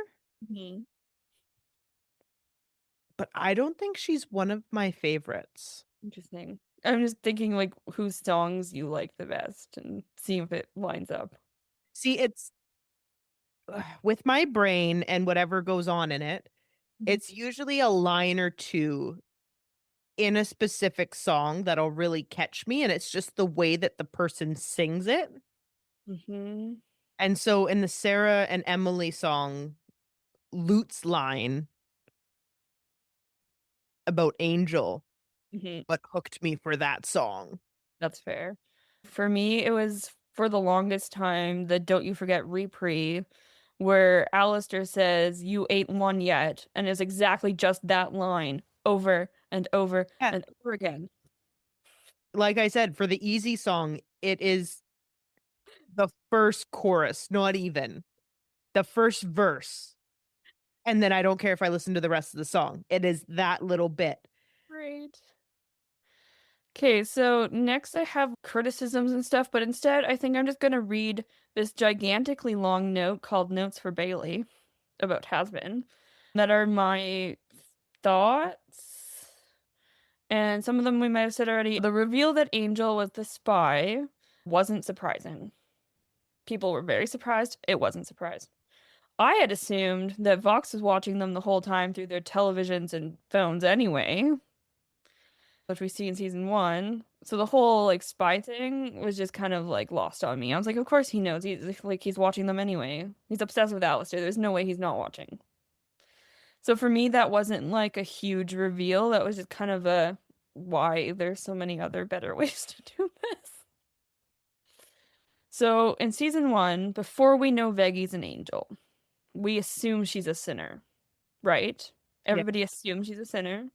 but I don't think she's one of my favorites. Interesting. I'm just thinking like whose songs you like the best and see if it lines up. See, it's with my brain and whatever goes on in it, it's usually a line or two in a specific song that'll really catch me, and it's just the way that the person sings it. Mm-hmm. And so in the Sarah and Emily song, Lute's line about Angel, Mm-hmm. what hooked me for that song. That's fair. For me, it was for the longest time the Don't You Forget Repri, where Alistair says, "You ain't won yet," and it's exactly just that line over and over Yeah. and over again. Like I said, for the easy song, it is the first chorus, not even the first verse. And then I don't care if I listen to the rest of the song. It is that little bit. Great. Okay, so next I have criticisms and stuff, but instead I think I'm just gonna read this gigantically long note called Notes for Bailey about Hazbin that are my thoughts. And some of them we might have said already. The reveal that Angel was the spy wasn't surprising. People were very surprised. It wasn't surprised. I had assumed that Vox was watching them the whole time through their televisions and phones anyway, which we see in season 1. So the whole like spy thing was just kind of like lost on me. I was like, of course he knows. He's watching them anyway. He's obsessed with Alistair. There's no way he's not watching. So for me, that wasn't like a huge reveal. That was just kind of a why there's so many other better ways to do this. So in season 1, before we know Veggies an angel, we assume she's a sinner, right? Everybody assumes she's a sinner.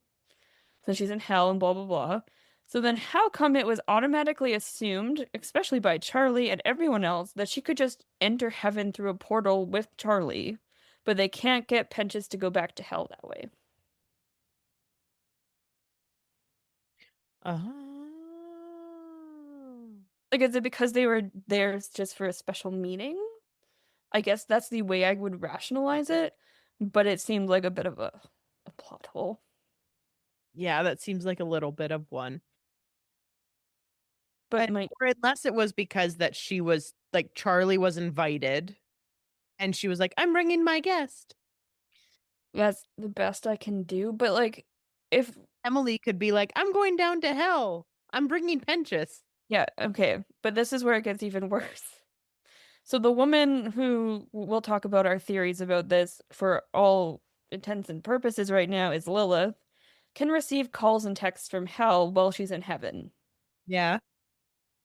So she's in hell and blah, blah, blah. So then how come it was automatically assumed, especially by Charlie and everyone else, that she could just enter heaven through a portal with Charlie, but they can't get Penchas to go back to hell that way? Like, is it because they were there just for a special meaning? I guess that's the way I would rationalize it, but it seemed like a bit of a plot hole. Yeah, that seems like a little bit of one. But or unless it was because that she was like Charlie was invited and she was like, I'm bringing my guest. that's the best I can do. But like, if Emily could be like, I'm going down to hell. I'm bringing Penchas. yeah, okay, but this is where it gets even worse. So the woman who we'll talk about our theories about this for all intents and purposes right now is Lilith, can receive calls and texts from hell while she's in heaven. Yeah.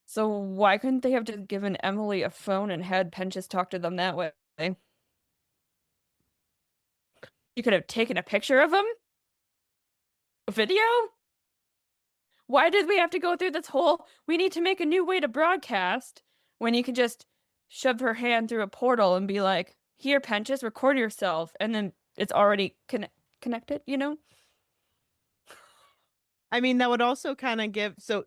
So why couldn't they have just given Emily a phone and had Penchas talk to them that way? You could have taken a picture of him? A video? Why did we have to go through this whole, we need to make a new way to broadcast, when you could just shove her hand through a portal and be like, here, Penchas, record yourself, and then it's already connected, you know? I mean, that would also kind of give, so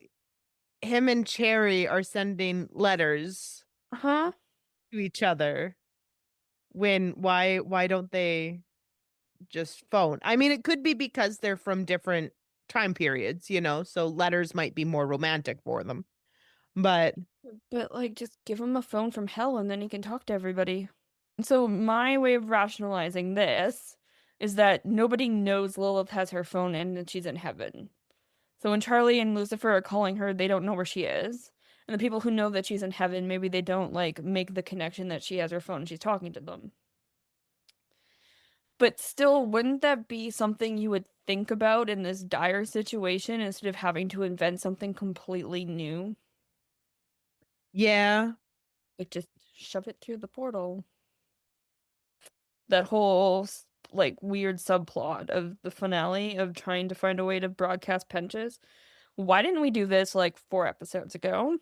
him and Cherry are sending letters Uh-huh. to each other. Why don't they just phone? I mean, it could be because they're from different time periods, so letters might be more romantic for them. But like, just give him a phone from hell and then he can talk to everybody. So my way of rationalizing this is that nobody knows Lilith has her phone and that she's in heaven. So when Charlie and Lucifer are calling her, they don't know where she is. And the people who know that she's in heaven, maybe they don't like make the connection that she has her phone and she's talking to them. But still, wouldn't that be something you would think about in this dire situation instead of having to invent something completely new? yeah, Like, just shove it through the portal. That whole, like, weird subplot of the finale of trying to find a way to broadcast Penchas. Why didn't we do this, like, 4 episodes ago?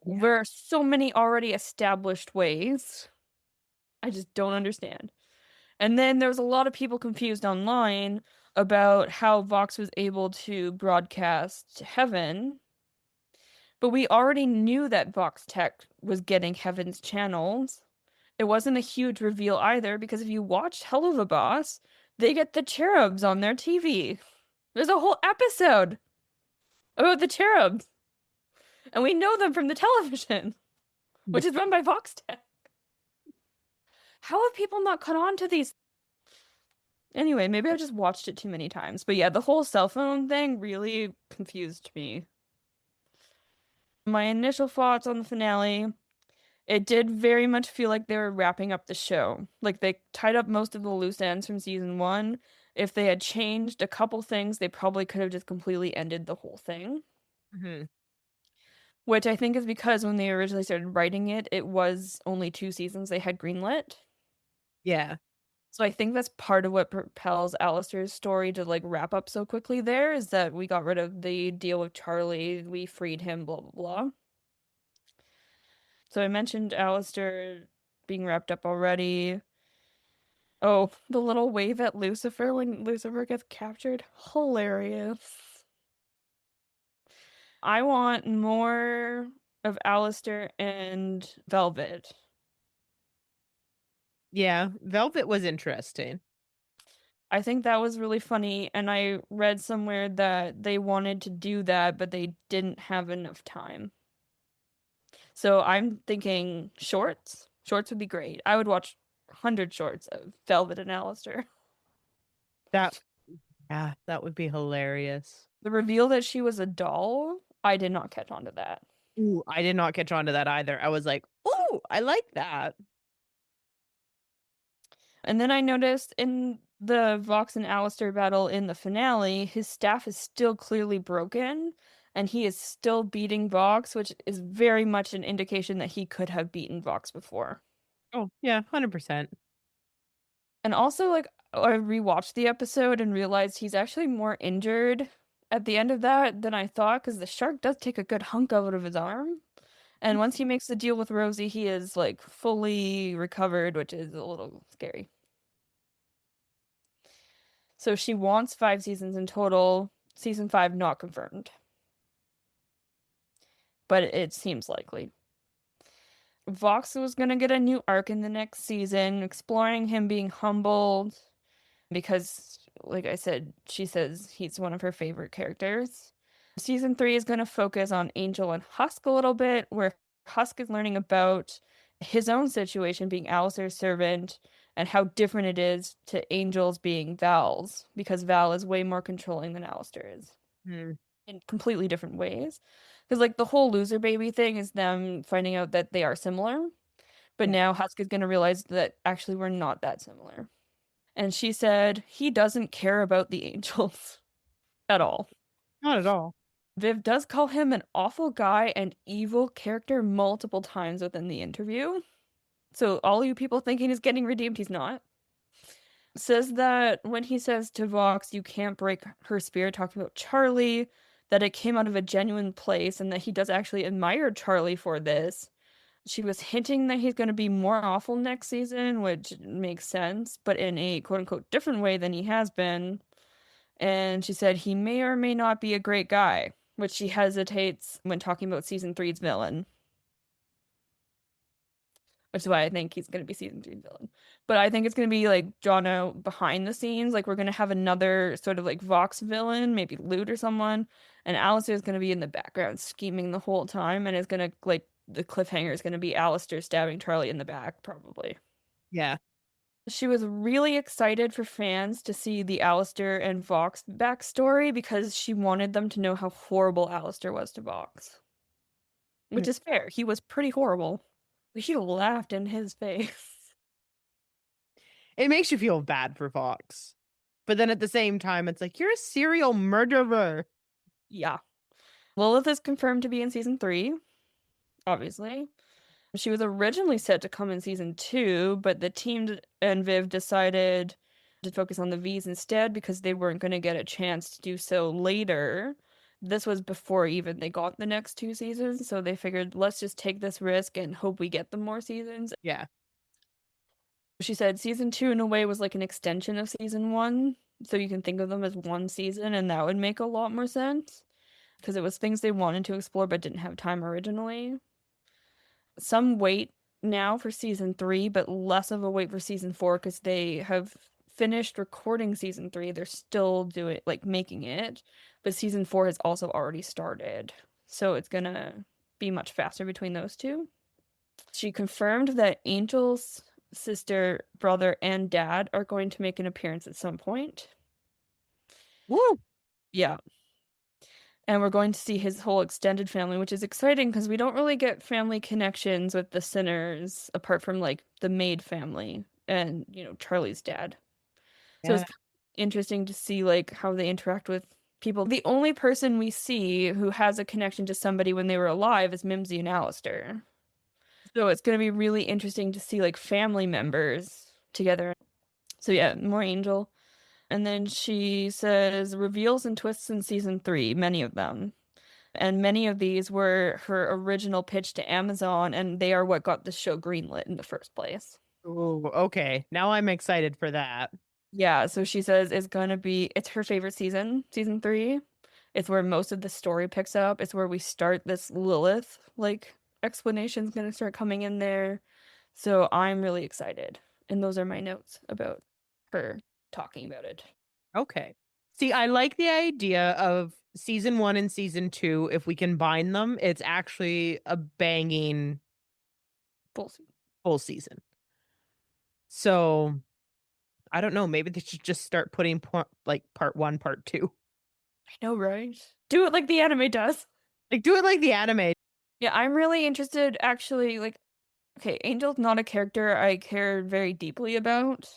Yeah. There are so many already established ways. I just don't understand. And then there was a lot of people confused online about how Vox was able to broadcast to heaven. But we already knew that Vox Tech was getting heaven's channels. It wasn't a huge reveal either, because if you watch Helluva Boss, they get the cherubs on their TV. There's a whole episode about the cherubs. And we know them from the television, which is run by Vox Tech. How have people not caught on to these? Anyway, maybe I just watched it too many times. But yeah, the whole cell phone thing really confused me. My initial thoughts on the finale, it did very much feel like they were wrapping up the show. Like they tied up most of the loose ends from season one. If they had changed a couple things, they probably could have just completely ended the whole thing. Mhm. Which I think is because when they originally started writing it, it was only 2 seasons they had greenlit. Yeah. So I think that's part of what propels Alistair's story to like wrap up so quickly there is that we got rid of the deal with Charlie, we freed him, blah blah blah. So I mentioned Alistair being wrapped up already. Oh, the little wave at Lucifer when Lucifer gets captured. Hilarious. I want more of Alistair and Velvet. Yeah. Velvet was interesting. I think that was really funny, and I read somewhere that they wanted to do that, but they didn't have enough time. So I'm thinking shorts. Shorts would be great. I would watch 100 shorts of Velvet and Alistair. That Yeah, that would be hilarious. The reveal that she was a doll, I did not catch on to that. Ooh, I did not catch on to that either. I was like, "Ooh, I like that." And then I noticed in the Vox and Alistair battle in the finale, his staff is still clearly broken, and he is still beating Vox, which is very much an indication that he could have beaten Vox before. Oh, yeah, 100%. And also, like, I rewatched the episode and realized he's actually more injured at the end of that than I thought, because the shark does take a good hunk out of his arm. And once he makes the deal with Rosie, he is like fully recovered, which is a little scary. So she wants 5 seasons in total. Season 5 not confirmed, but it seems likely. Vox was gonna get a new arc in the next season, exploring him being humbled because, like I said, she says he's one of her favorite characters. Season 3 is gonna focus on Angel and Husk a little bit, where Husk is learning about his own situation being Alistair's servant and how different it is to Angel's being Val's, because Val is way more controlling than Alistair is Hmm. in completely different ways. Because, like, the whole loser baby thing is them finding out that they are similar, but Yeah. now Husk is going to realize that actually we're not that similar. And she said he doesn't care about the angels at all. Not at all. Viv does call him an awful guy and evil character multiple times within the interview. So all you people thinking he's getting redeemed, he's not. Says that when he says to Vox, you can't break her spirit, talking about Charlie, that it came out of a genuine place and that he does actually admire Charlie for this. She was hinting that he's going to be more awful next season, which makes sense, but in a quote unquote different way than he has been. And she said he may or may not be a great guy, which she hesitates when talking about season three's villain. Which is why I think he's going to be season 3 villain. But I think it's going to be like drawn out behind the scenes. Like we're going to have another sort of like Vox villain, maybe Loot or someone. And Alistair is going to be in the background scheming the whole time. And it's going to like the cliffhanger is going to be Alistair stabbing Charlie in the back, probably. Yeah. She was really excited for fans to see the Alistair and Vox backstory because she wanted them to know how horrible Alistair was to Vox. Which is fair. He was pretty horrible. He laughed in his face. It makes you feel bad for Fox. But then at the same time, it's like, you're a serial murderer. Yeah. Lilith is confirmed to be in season 3, obviously. She was originally set to come in season 2, but the team and Viv decided to focus on the V's instead because they weren't going to get a chance to do so later. This was before even they got the next 2 seasons, so they figured let's just take this risk and hope we get them more seasons. Yeah. She said season 2 in a way was like an extension of season 1, so you can think of them as one season, and that would make a lot more sense because it was things they wanted to explore but didn't have time originally. Some wait now for season 3, but less of a wait for season 4 because they have finished recording season 3. They're still doing like making it, but season 4 has also already started, so it's gonna be much faster between those two. She confirmed that Angel's sister, brother, and dad are going to make an appearance at some point. Woo! Yeah. And we're going to see his whole extended family, which is exciting because we don't really get family connections with the Sinners apart from like the maid family and, Charlie's dad. So Yeah. it's interesting to see like how they interact with people. The only person we see who has a connection to somebody when they were alive is Mimsy and Alistair. So it's going to be really interesting to see like family members together. So yeah, more Angel. And then she says reveals and twists in season 3, many of them. And many of these were her original pitch to Amazon, and they are what got the show greenlit in the first place. Ooh, okay. Now I'm excited for that. Yeah, so she says it's her favorite season 3. It's where most of the story picks up. It's where we start this Lilith, like, explanation's gonna start coming in there. So I'm really excited. And those are my notes about her talking about it. Okay. See, I like the idea of season 1 and season 2. If we combine them, it's actually a banging Full season. full season. So I don't know. Maybe they should just start putting like part 1, part 2. I know, right? Do it like the anime does. Like do it like the anime. Yeah, I'm really interested, actually, like, okay, Angel's not a character I care very deeply about.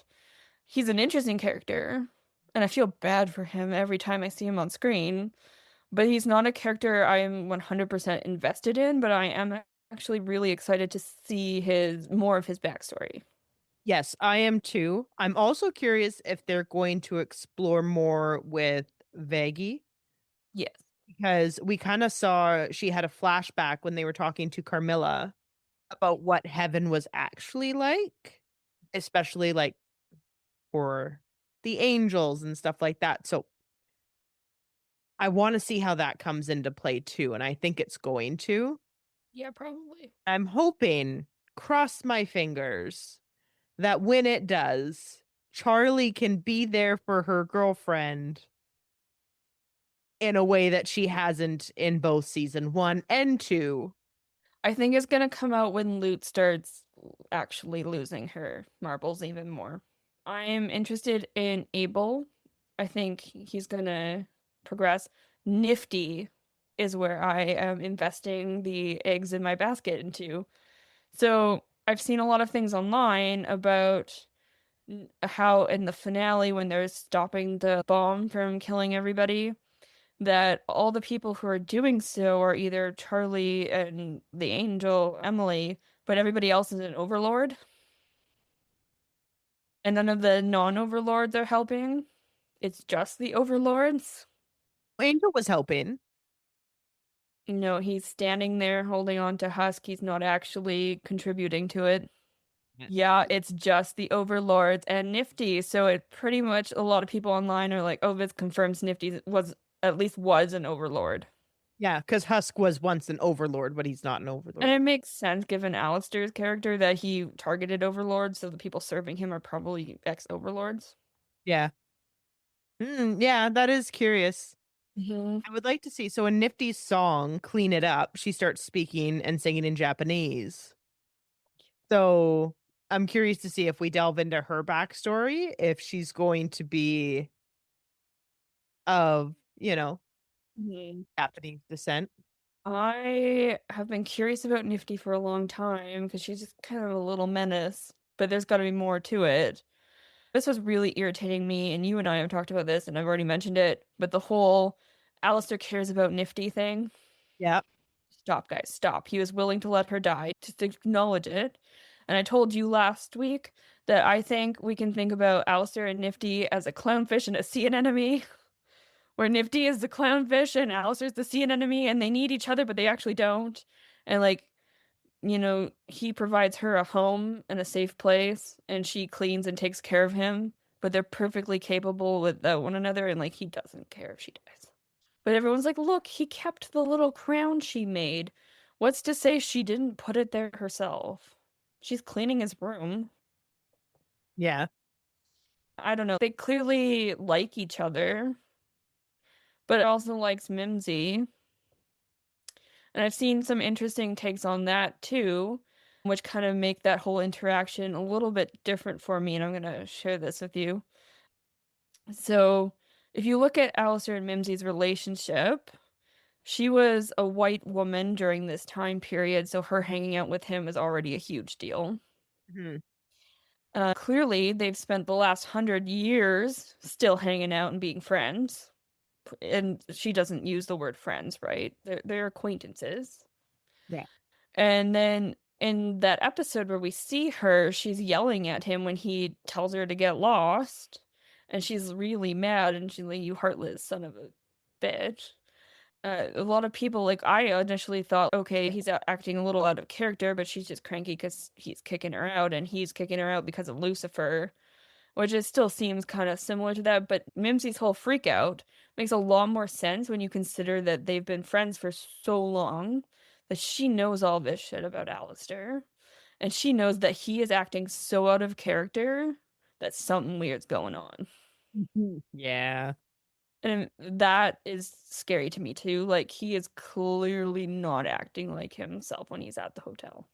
He's an interesting character, and I feel bad for him every time I see him on screen, but he's not a character I am 100% invested in, but I am actually really excited to see more of his backstory. Yes, I am too. I'm also curious if they're going to explore more with Veggie, Yes. because we kind of saw she had a flashback when they were talking to Carmilla about what heaven was actually like, especially like for the angels and stuff like that. So I want to see how that comes into play too. And I think it's going to. Yeah, probably. I'm hoping, cross my fingers, that when it does, Charlie can be there for her girlfriend in a way that she hasn't in both season 1 and 2. I think it's gonna come out when Lute starts actually losing her marbles even more. I'm interested in Abel. I think he's gonna progress. Nifty is where I am investing the eggs in my basket into. So I've seen a lot of things online about how in the finale, when they're stopping the bomb from killing everybody, that all the people who are doing so are either Charlie and the angel, Emily, but everybody else is an overlord. And none of the non-overlords are helping. It's just the overlords. Angel was helping. He's standing there holding on to Husk. He's not actually contributing to it. Yeah, it's just the overlords and Nifty. So it pretty much, a lot of people online are like, oh, this confirms Nifty was an overlord. Yeah, because Husk was once an overlord, but he's not an And overlord. it makes sense given Alistair's character that he targeted overlords, so the people serving him are probably ex-overlords. Yeah. Yeah, that is curious. Mm-hmm. I would like to see. So in Nifty's song, Clean It Up, she starts speaking and singing in Japanese. So I'm curious to see if we delve into her backstory, if she's going to be of, Japanese descent. I have been curious about Nifty for a long time because she's just kind of a little menace, but there's got to be more to it. This was really irritating me, and you and I have talked about this, and I've already mentioned it, but the whole Alistair cares about Nifty thing. Yeah. Stop, guys, stop. He was willing to let her die, just acknowledge it. And I told you last week that I think we can think about Alistair and Nifty as a clownfish and a sea anemone, where Nifty is the clownfish and Alistair's the sea anemone, and they need each other, but they actually don't. And he provides her a home and a safe place, and she cleans and takes care of him, but they're perfectly capable with one another, and he doesn't care if she dies. But everyone's like, look, he kept the little crown she made. What's to say she didn't put it there herself? She's cleaning his room. Yeah. I don't know. They clearly like each other, but it also likes Mimsy. And I've seen some interesting takes on that too. which kind of make that whole interaction a little bit different for me, and I'm going to share this with you. So, if you look at Alistair and Mimsy's relationship, she was a white woman during this time period, so her hanging out with him is already a huge deal. Mhm. Clearly, they've spent the last 100 years still hanging out and being friends. And she doesn't use the word friends, right? They're acquaintances. Yeah. And then in that episode where we see her, she's yelling at him when he tells her to get lost. And she's really mad, and she's like, "You heartless son of a bitch." A lot of people, like, I initially thought, okay, he's acting a little out of character, but she's just cranky because he's kicking her out, and he's kicking her out because of Lucifer, which it still seems kind of similar to that. But Mimsy's whole freak out makes a lot more sense when you consider that they've been friends for so long, that she knows all this shit about Alistair, and she knows that he is acting so out of character that something weird's going on. Yeah. And that is scary to me too. Like, he is clearly not acting like himself when he's at the hotel.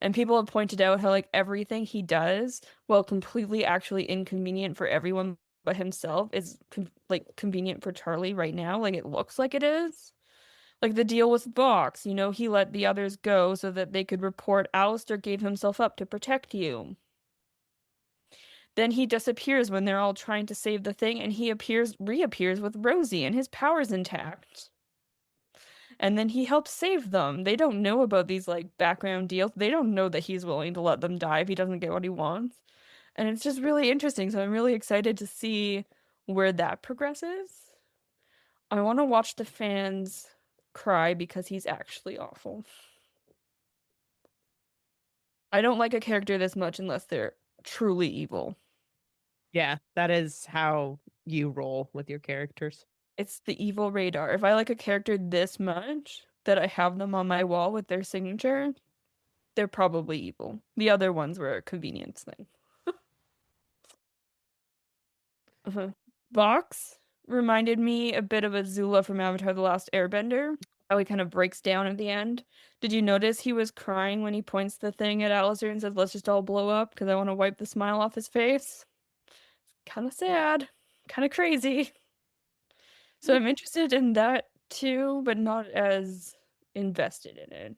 And people have pointed out how, like, everything he does, while completely actually inconvenient for everyone but himself, is convenient for Charlie right now. Like, it looks like it is. Like the deal with Vox, he let the others go so that they could report Alistair gave himself up to protect you. Then he disappears when they're all trying to save the thing, and he reappears with Rosie, and his power's intact. And then he helps save them. They don't know about these, like, background deals. They don't know that he's willing to let them die if he doesn't get what he wants. And it's just really interesting, so I'm really excited to see where that progresses. I want to watch the fans cry because he's actually awful. I don't like a character this much unless they're truly evil. Yeah, that is how you roll with your characters. It's the evil radar. If I like a character this much that I have them on my wall with their signature, they're probably evil. The other ones were a convenience thing. Vox reminded me a bit of Azula from Avatar: The Last Airbender. How he kind of breaks down at the end. Did you notice he was crying when he points the thing at Alistair and says, "Let's just all blow up because I want to wipe the smile off his face"? Kind of sad. Kind of crazy. So I'm interested in that too, but not as invested in it.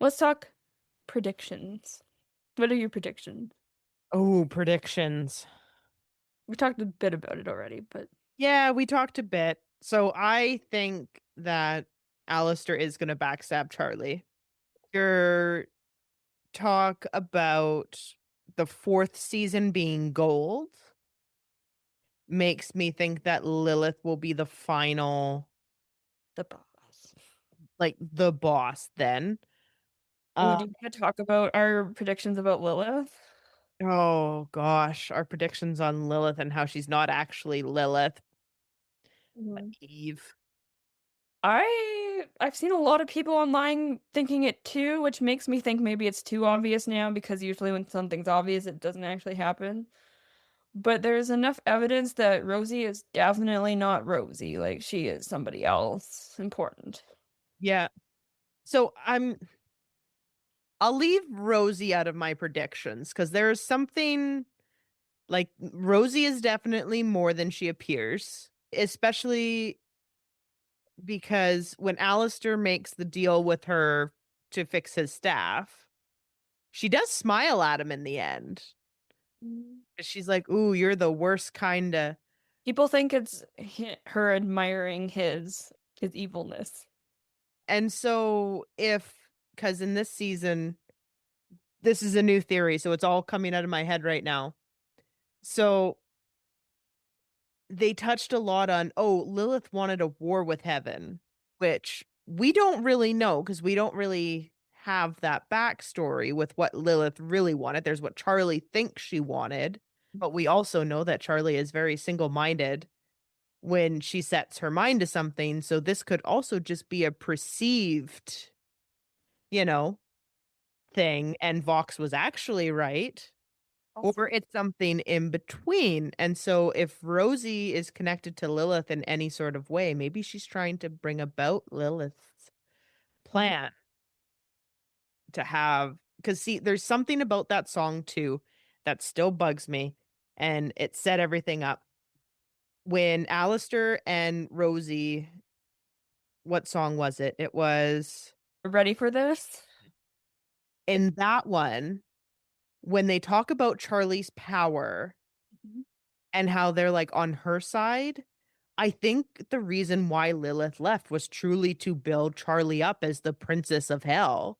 Let's talk predictions. What are your predictions? Oh, predictions. We talked a bit about it already, but Yeah, we talked a bit. So I think that Alistair is going to backstab Charlie. Your talk about the 4th season being gold makes me think that Lilith will be the final, the boss. like the boss then. Ooh, do you want to talk about our predictions about Lilith? Oh gosh, our predictions on Lilith and how she's not actually Lilith, but Eve. I've seen a lot of people online thinking it too, which makes me think maybe it's too obvious now, because usually when something's obvious, it doesn't actually happen. But there's enough evidence that Rosie is definitely not Rosie. Like, she is somebody else important. Yeah. So I'll leave Rosie out of my predictions because there's something like Rosie is definitely more than she appears, especially because when Alistair makes the deal with her to fix his staff, she does smile at him in the end. She's like, "Ooh, you're the worst kind of." People think it's her admiring his evilness. And so because in this season, this is a new theory, so it's all coming out of my head right now. So they touched a lot on, Lilith wanted a war with heaven, which we don't really know because we don't really have that backstory with what Lilith really wanted. There's what Charlie thinks she wanted, but we also know that Charlie is very single-minded when she sets her mind to something. So this could also just be a perceived, thing, and Vox was actually right. Or it's something in between. And so if Rosie is connected to Lilith in any sort of way, maybe she's trying to bring about Lilith's plan to have, because see, there's something about that song too that still bugs me, and it set everything up. When Alistair and Rosie, what song was it? It was Ready for this? in that one when they talk about Charlie's power Mhm. and how they're like on her side. I think the reason why Lilith left was truly to build Charlie up as the princess of hell,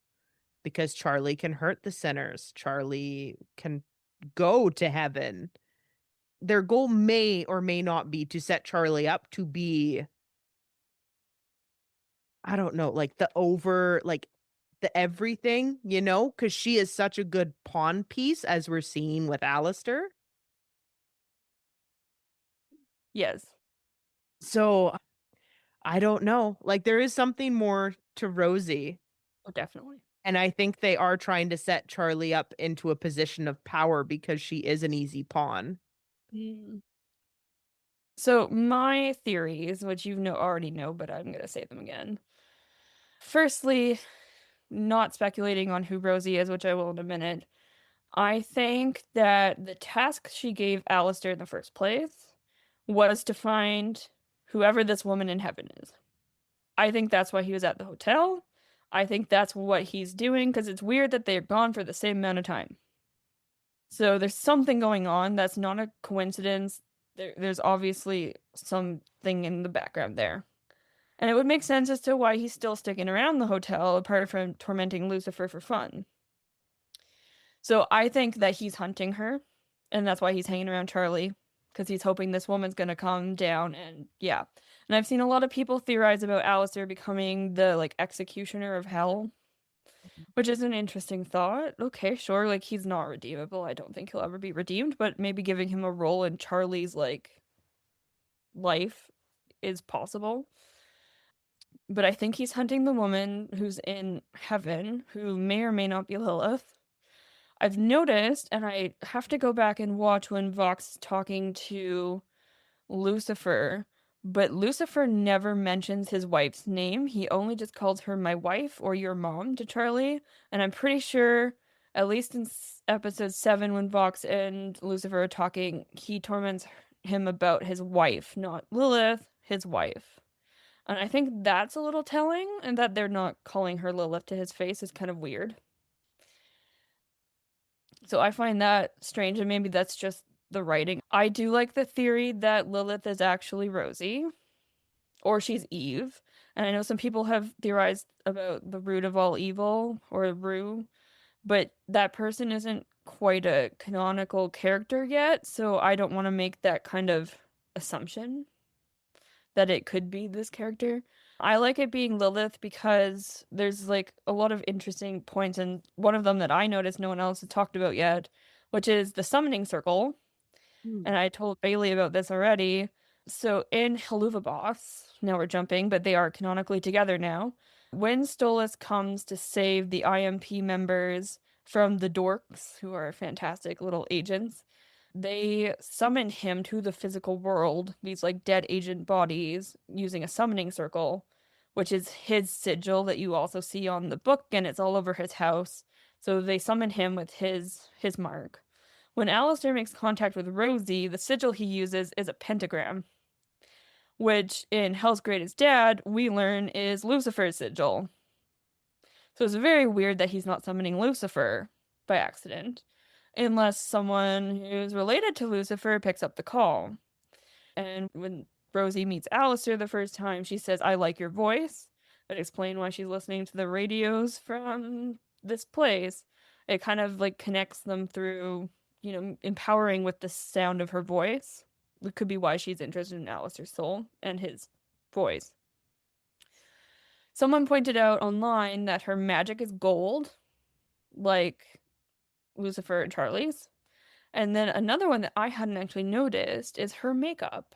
because Charlie can hurt the sinners. Charlie can go to heaven. Their goal may or may not be to set Charlie up to be, I don't know, like like the everything, because she is such a good pawn piece, as we're seeing with Alistair. Yes. So I don't know. Like, there is something more to Rosie. Oh, definitely. And I think they are trying to set Charlie up into a position of power because she is an easy pawn. Mm. So my theories, which already know, but I'm gonna say them again. Firstly, not speculating on who Rosie is, which I will in a minute. I think that the task she gave Alistair in the first place was to find whoever this woman in heaven is. I think that's why he was at the hotel. I think that's what he's doing, because it's weird that they're gone for the same amount of time. So there's something going on that's not a coincidence. There's obviously something in the background there. And it would make sense as to why he's still sticking around the hotel, apart from tormenting Lucifer for fun. So I think that he's hunting her, and that's why he's hanging around Charlie, because he's hoping this woman's gonna calm down, and yeah. And I've seen a lot of people theorize about Alistair becoming the, like, executioner of hell, which is an interesting thought. Okay, sure, like, he's not redeemable. I don't think he'll ever be redeemed, but maybe giving him a role in Charlie's, like, life is possible. But I think he's hunting the woman who's in heaven, who may or may not be Lilith. I've noticed, and I have to go back and watch when Vox is talking to Lucifer, but Lucifer never mentions his wife's name. He only just calls her my wife or your mom to Charlie. And I'm pretty sure, at least in episode 7, when Vox and Lucifer are talking, he torments him about his wife, not Lilith, his wife. And I think that's a little telling, and that they're not calling her Lilith to his face is kind of weird. So I find that strange, and maybe that's just the writing. I do like the theory that Lilith is actually Rosie, or she's Eve. And I know some people have theorized about the root of all evil, or Rue, but that person isn't quite a canonical character yet, so I don't want to make that kind of assumption that it could be this character. I like it being Lilith because there's, like, a lot of interesting points, and one of them that I noticed no one else has talked about yet, which is the summoning circle. And I told Bailey about this already. So in Helluva Boss, now we're jumping, but they are canonically together now. When Stolas comes to save the IMP members from the dorks, who are fantastic little agents, they summon him to the physical world, these, like, dead agent bodies, using a summoning circle, which is his sigil that you also see on the book, and it's all over his house. So they summon him with his mark. When Alistair makes contact with Rosie, the sigil he uses is a pentagram, which in Hell's Greatest Dad, we learn is Lucifer's sigil. So it's very weird that he's not summoning Lucifer by accident, unless someone who's related to Lucifer picks up the call. And when Rosie meets Alistair the first time, she says, "I like your voice." That explains why she's listening to the radios from this place. It kind of, like, connects them through, empowering with the sound of her voice. It could be why she's interested in Alistair's soul and his voice. Someone pointed out online that her magic is gold, like Lucifer and Charlie's. And then another one that I hadn't actually noticed is her makeup.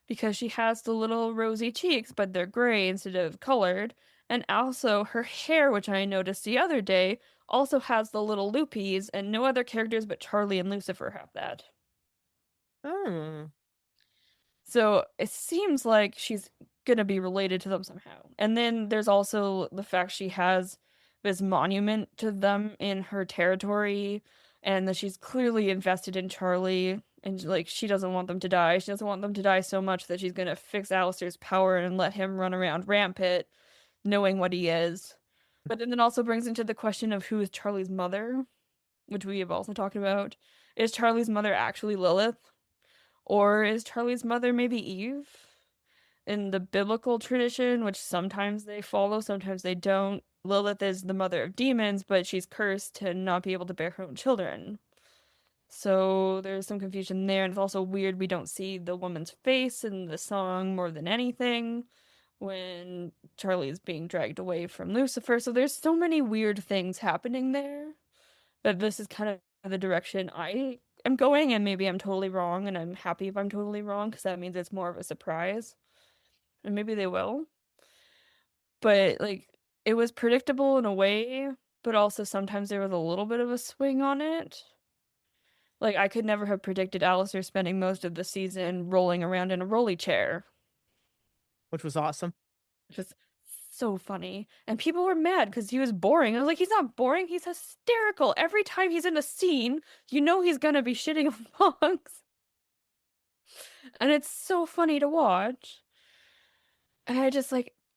Because she has the little rosy cheeks, but they're gray instead of colored. And also her hair, which I noticed the other day, also has the little loopies, and no other characters but Charlie and Lucifer have that. Hmm. So it seems like she's gonna be related to them somehow. And then there's also the fact she has this monument to them in her territory, and that she's clearly invested in Charlie, and like she doesn't want them to die. She doesn't want them to die so much that she's gonna fix Alistair's power and let him run around rampant, knowing what he is. But then it also brings into the question of who is Charlie's mother, which we have also talked about. Is Charlie's mother actually Lilith? Or is Charlie's mother maybe Eve? In the biblical tradition, which sometimes they follow, sometimes they don't, Lilith is the mother of demons, but she's cursed to not be able to bear her own children. So there's some confusion there, and it's also weird we don't see the woman's face in the song more than anything when Charlie is being dragged away from Lucifer. So there's so many weird things happening there that this is kind of the direction I am going, and maybe I'm totally wrong, and I'm happy if I'm totally wrong because that means it's more of a surprise. And maybe they will. But like it was predictable in a way, but also sometimes there was a little bit of a swing on it. Like I could never have predicted Alistair spending most of the season rolling around in a rolly chair. Which was awesome. Just so funny. And people were mad because he was boring. I was like, he's not boring, he's hysterical. Every time he's in a scene, you know he's gonna be shitting on bugs. And it's so funny to watch. And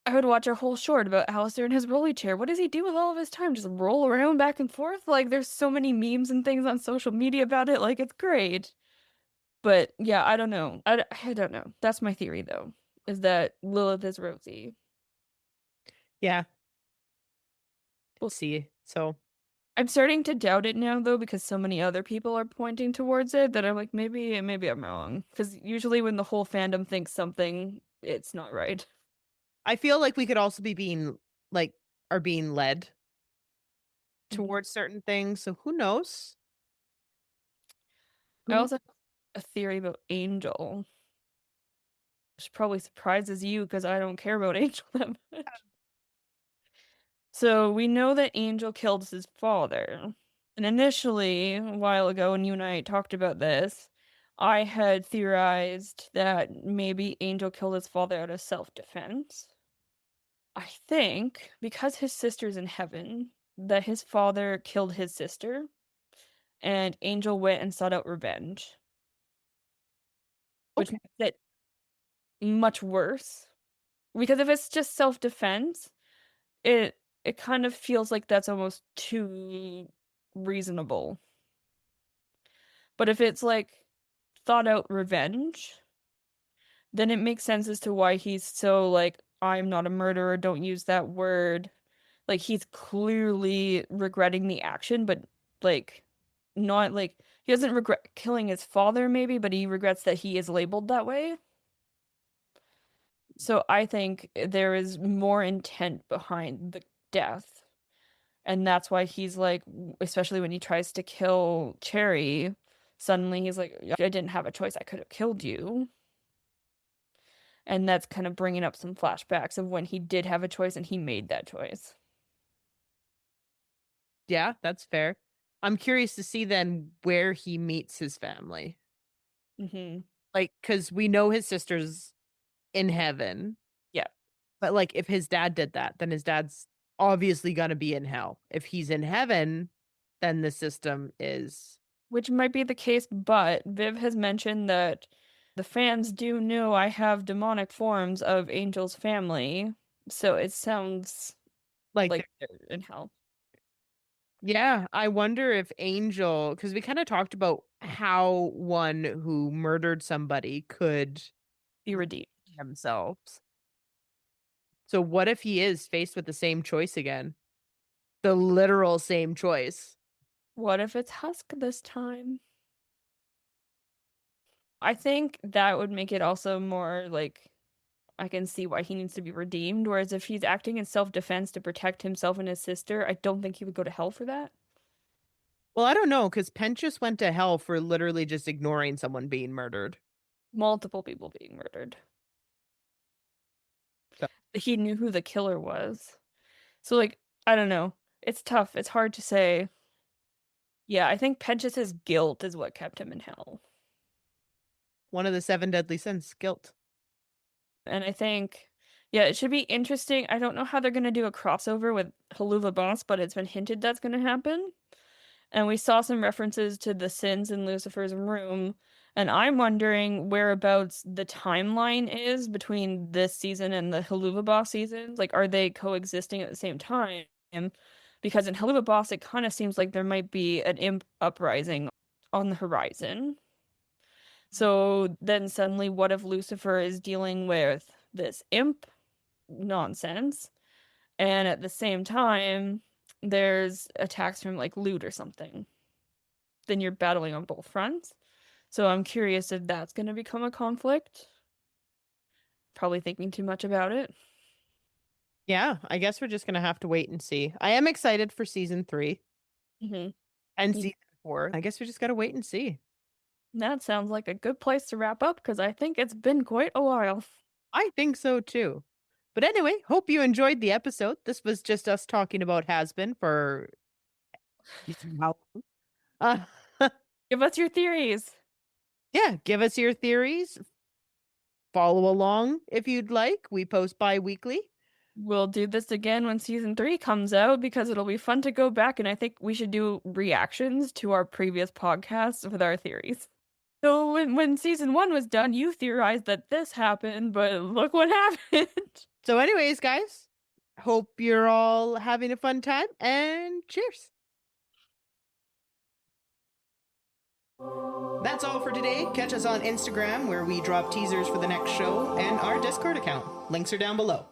I would watch a whole short about Alistair in his rolly chair. What does he do with all of his time? Just roll around back and forth? Like, there's so many memes and things on social media about it. Like, it's great. But yeah, I don't know. I don't know. That's my theory, though, is that Lilith is Rosie. Yeah. We'll see. So I'm starting to doubt it now, though, because so many other people are pointing towards it that I'm like, maybe I'm wrong. Because usually when the whole fandom thinks something, it's not right. I feel like we could also be being led towards certain things. So who knows? I also have a theory about Angel, which probably surprises you because I don't care about Angel that much. So we know that Angel killed his father. And initially, a while ago, when you and I talked about this, I had theorized that maybe Angel killed his father out of self-defense. I think because his sister's in heaven, that his father killed his sister, and Angel went and sought out revenge. Which makes it much worse. Because if it's just self-defense, it kind of feels like that's almost too reasonable. But if it's like thought out revenge, then it makes sense as to why he's so like, I'm not a murderer, don't use that word. Like he's clearly regretting the action, but like not like he doesn't regret killing his father maybe, but he regrets that he is labeled that way. So I think there is more intent behind the death. And that's why he's like, especially when he tries to kill Cherry, suddenly he's like, I didn't have a choice. I could have killed you. And that's kind of bringing up some flashbacks of when he did have a choice and he made that choice. Yeah, that's fair. I'm curious to see then where he meets his family. Mm-hmm. Like, because we know his sister's in heaven. Yeah. But like, if his dad did that, then his dad's obviously gonna be in hell. If he's in heaven, then the system is. Which might be the case, but Viv has mentioned that the fans do know I have demonic forms of Angel's family. So it sounds like they're in hell. Yeah, I wonder if Angel, because we kind of talked about how one who murdered somebody could Be redeemed. themselves. So what if he is faced with the same choice again? The literal same choice. What if it's Husk this time? I think that would make it also more like I can see why he needs to be redeemed. Whereas if he's acting in self-defense to protect himself and his sister, I don't think he would go to hell for that. Well, I don't know, because Pentious went to hell for literally just ignoring someone being murdered. Multiple people being murdered. So. He knew who the killer was. So, like, I don't know. It's tough. It's hard to say. Yeah, I think Pentious's guilt is what kept him in hell. One of the 7 deadly sins, guilt. And I think Yeah, it should be interesting. I don't know how they're going to do a crossover with Helluva Boss, but it's been hinted that's going to happen. And we saw some references to the sins in Lucifer's room. And I'm wondering whereabouts the timeline is between this season and the Helluva Boss seasons. Like, are they coexisting at the same time? Because in Helluva Boss, it kind of seems like there might be an imp uprising on the horizon. So then suddenly, what if Lucifer is dealing with this imp nonsense? And at the same time, there's attacks from like loot or something. Then you're battling on both fronts. So I'm curious if that's going to become a conflict. Probably thinking too much about it. Yeah, I guess we're just gonna have to wait and see. I am excited for season 3 Mm-hmm. and Ye- season 4. I guess we just gotta wait and see. That sounds like a good place to wrap up because I think it's been quite a while. I think so too. But anyway, hope you enjoyed the episode. This was just us talking about Hazbin for how long? Give us your theories. Yeah, give us your theories. Follow along if you'd like. We post bi-weekly. We'll do this again when season 3 comes out because it'll be fun to go back and I think we should do reactions to our previous podcasts with our theories. So when season 1 was done, you theorized that this happened, but look what happened. So anyways, guys, hope you're all having a fun time and cheers. That's all for today. Catch us on Instagram, where we drop teasers for the next show, and our Discord account. Links are down below.